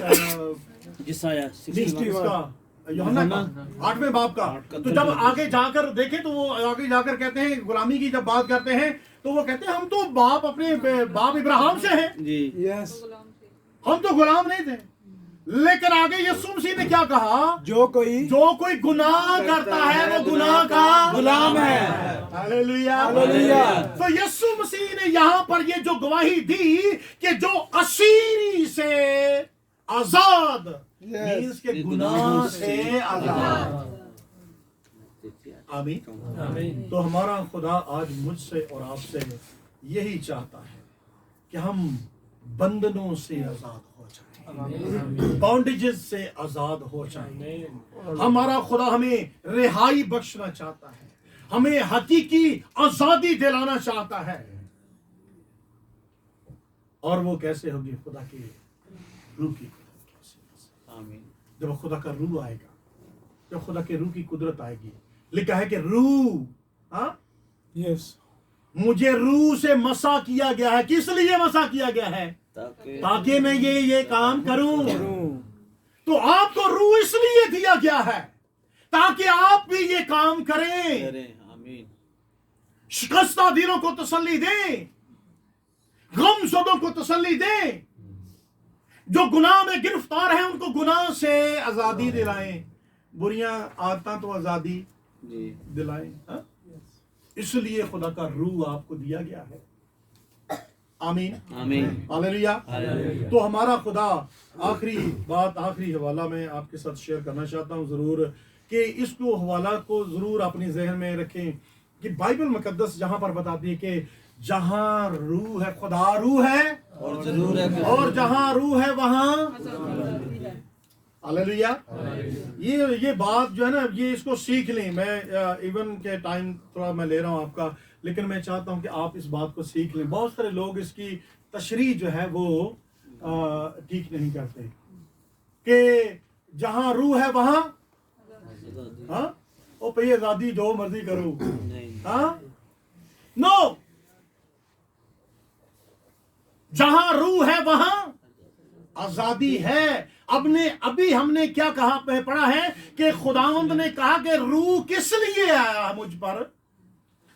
जिसाया इसका यूहन्ना का 8वें बाब का, तो जब आगे जाकर देखें तो वो आगे जाकर कहते हैं, गुलामी की जब बात करते हैं तो वो कहते हैं हम तो बाप अपने बाप इब्राहिम से हैं, जी यस, गुलाम थे। हम तो गुलाम नहीं थे। लेकिन आगे यीशु मसीह ने क्या कहा? जो कोई गुनाह करता है वो गुनाह का गुलाम है। हालेलुया। हालेलुया। तो यीशु मसीह ने यहाँ पर ये जो गवाही दी कि जो असीरी से आजाद, मीन्स के गुनाह से आजाद। आमीन। तो हमारा खुदा आज मुझसे और आपसे यही चाहता है कि हम बंधनों से आजाद हो जाएं, बॉन्डेजेस से आजाद हो जाएं। हमारा खुदा हमें रिहाई बख्शना चाहता है, हमें हकीकी आजादी दिलाना चाहता है। और वो कैसे होगी? खुदा की रूह की कुदरत कैसे? आमीन। जब खुदा का रूह आएगा, जब खुदा के रूह की कुदरत आएगी। लिखा है कि रूह, हाँ, यस, मुझे रूह से मसा किया गया है। किस लिए मसा किया गया है? ताकि मैं ये काम करूं। तो आपको रूह इसलिए दिया गया है ताकि आप भी ये काम करें। आमीन। शिकस्ता दिलों को तसल्ली दें, गमज़दों को तसल्ली दें, जो गुनाह में गिरफ्तार हैं उनको गुनाह से आजादी दिलाएं, बुरियां आदतें तो आजादी जी दिलाएं। हाँ? इसलिए खुदा का रूह आपको दिया गया है। आमीन। आमीन। हालेलुया। हालेलुया। तो हमारा खुदा, आखिरी बात, आखिरी हवाला मैं आपके साथ शेयर करना चाहता हूं जरूर, कि इसको हवाला को जरूर अपने जहन में रखें कि बाइबल मुकद्दस जहां पर बताती है कि जहां रूह है, खुदा रूह है, और जरूर है, और जहां रूह है वहां हालेलुया। ये बात जो है ना, ये इसको सीख लें। मैं इवन के टाइम थोड़ा मैं ले रहा हूं आपका, लेकिन मैं चाहता हूं कि आप इस बात को सीख लें। बहुत सारे लोग इसकी तशरीह जो है वो ठीक नहीं करते कि जहां रूह है वहां, हाँ, ओ भई आजादी जो मर्जी करो, नहीं। हाँ, नो, जहां रूह है वहां आजादी है। अभी हमने क्या कहा, पढ़ा है कि खुदावंद ने कहा कि रूह किस लिए आया मुझ पर?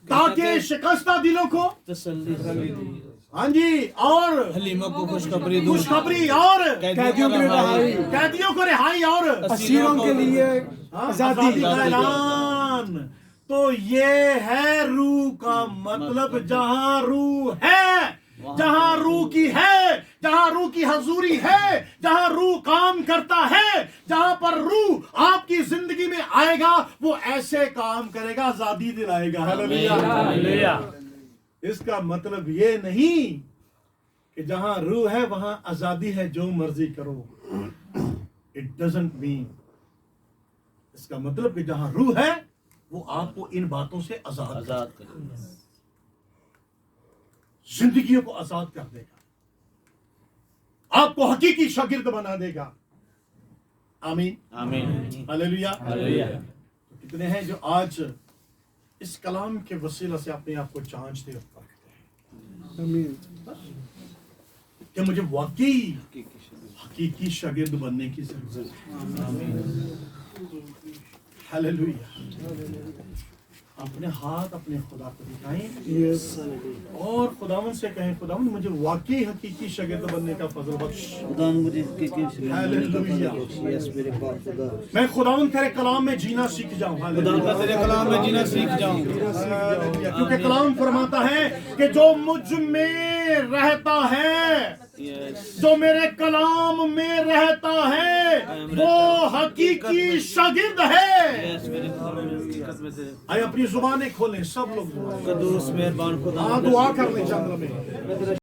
ताकि शिकस्ता दिलों को तसल्ली, हाँ जी, और हलीमों को खुशखबरी दूं, खुशखबरी, और कैदियों के लिए रिहाई, कैदियों को रिहाई, और असीरों के लिए आजादी का ऐलान। तो ये है रूह का मतलब। जहां रूह है, जहां रूह की है, जहां रूह की हजूरी है, जहां रूह काम करता है, जहां पर रूह आपकी जिंदगी में आएगा, वो ऐसे काम करेगा, आजादी दिलाएगा। हालेलुया। इसका मतलब ये नहीं कि जहां रूह है वहां आजादी है, जो मर्जी करो। It doesn't mean. इसका मतलब कि जहां रूह है वो आपको इन बातों से आजाद करें, जिंदगियों को आजाद कर देगा, आपको हकीकी शागिर्द बना देगा। आमीन। आमीन। हालेलुया। हालेलुया। तो कितने हैं जो आज इस कलाम के वसीला से अपने आप को जांचते और परखते हैं आमीन। कि मुझे वाकई हकीकी शागिर्द बनने की जरूरत है। हालेलुया। अपने हाथ अपने खुदा को दिखाएं और खुदावन से कहें, खुदावन मुझे वाकई हकीकी शागिर्द बनने का फजल बख्श। खुदा मुझे हालेलुया। यस मेरे पास खुदा, मैं खुदावन तेरे कलाम में जीना सीख जाऊं। खुदा का तेरे कलाम में जीना सीख जाऊं, क्योंकि कलाम फरमाता है कि जो मुझ में रहता है, जो मेरे कलाम में रहता है, वो हकीकी शागिर्द है। यस मेरे कलाम में हकीकत में तेरे आइए अपनी जुबानें खोलें, सब लोग जुबानें। कदूस मेहरबान खुदा, हाँ, दुआ कर लें चंद्र में।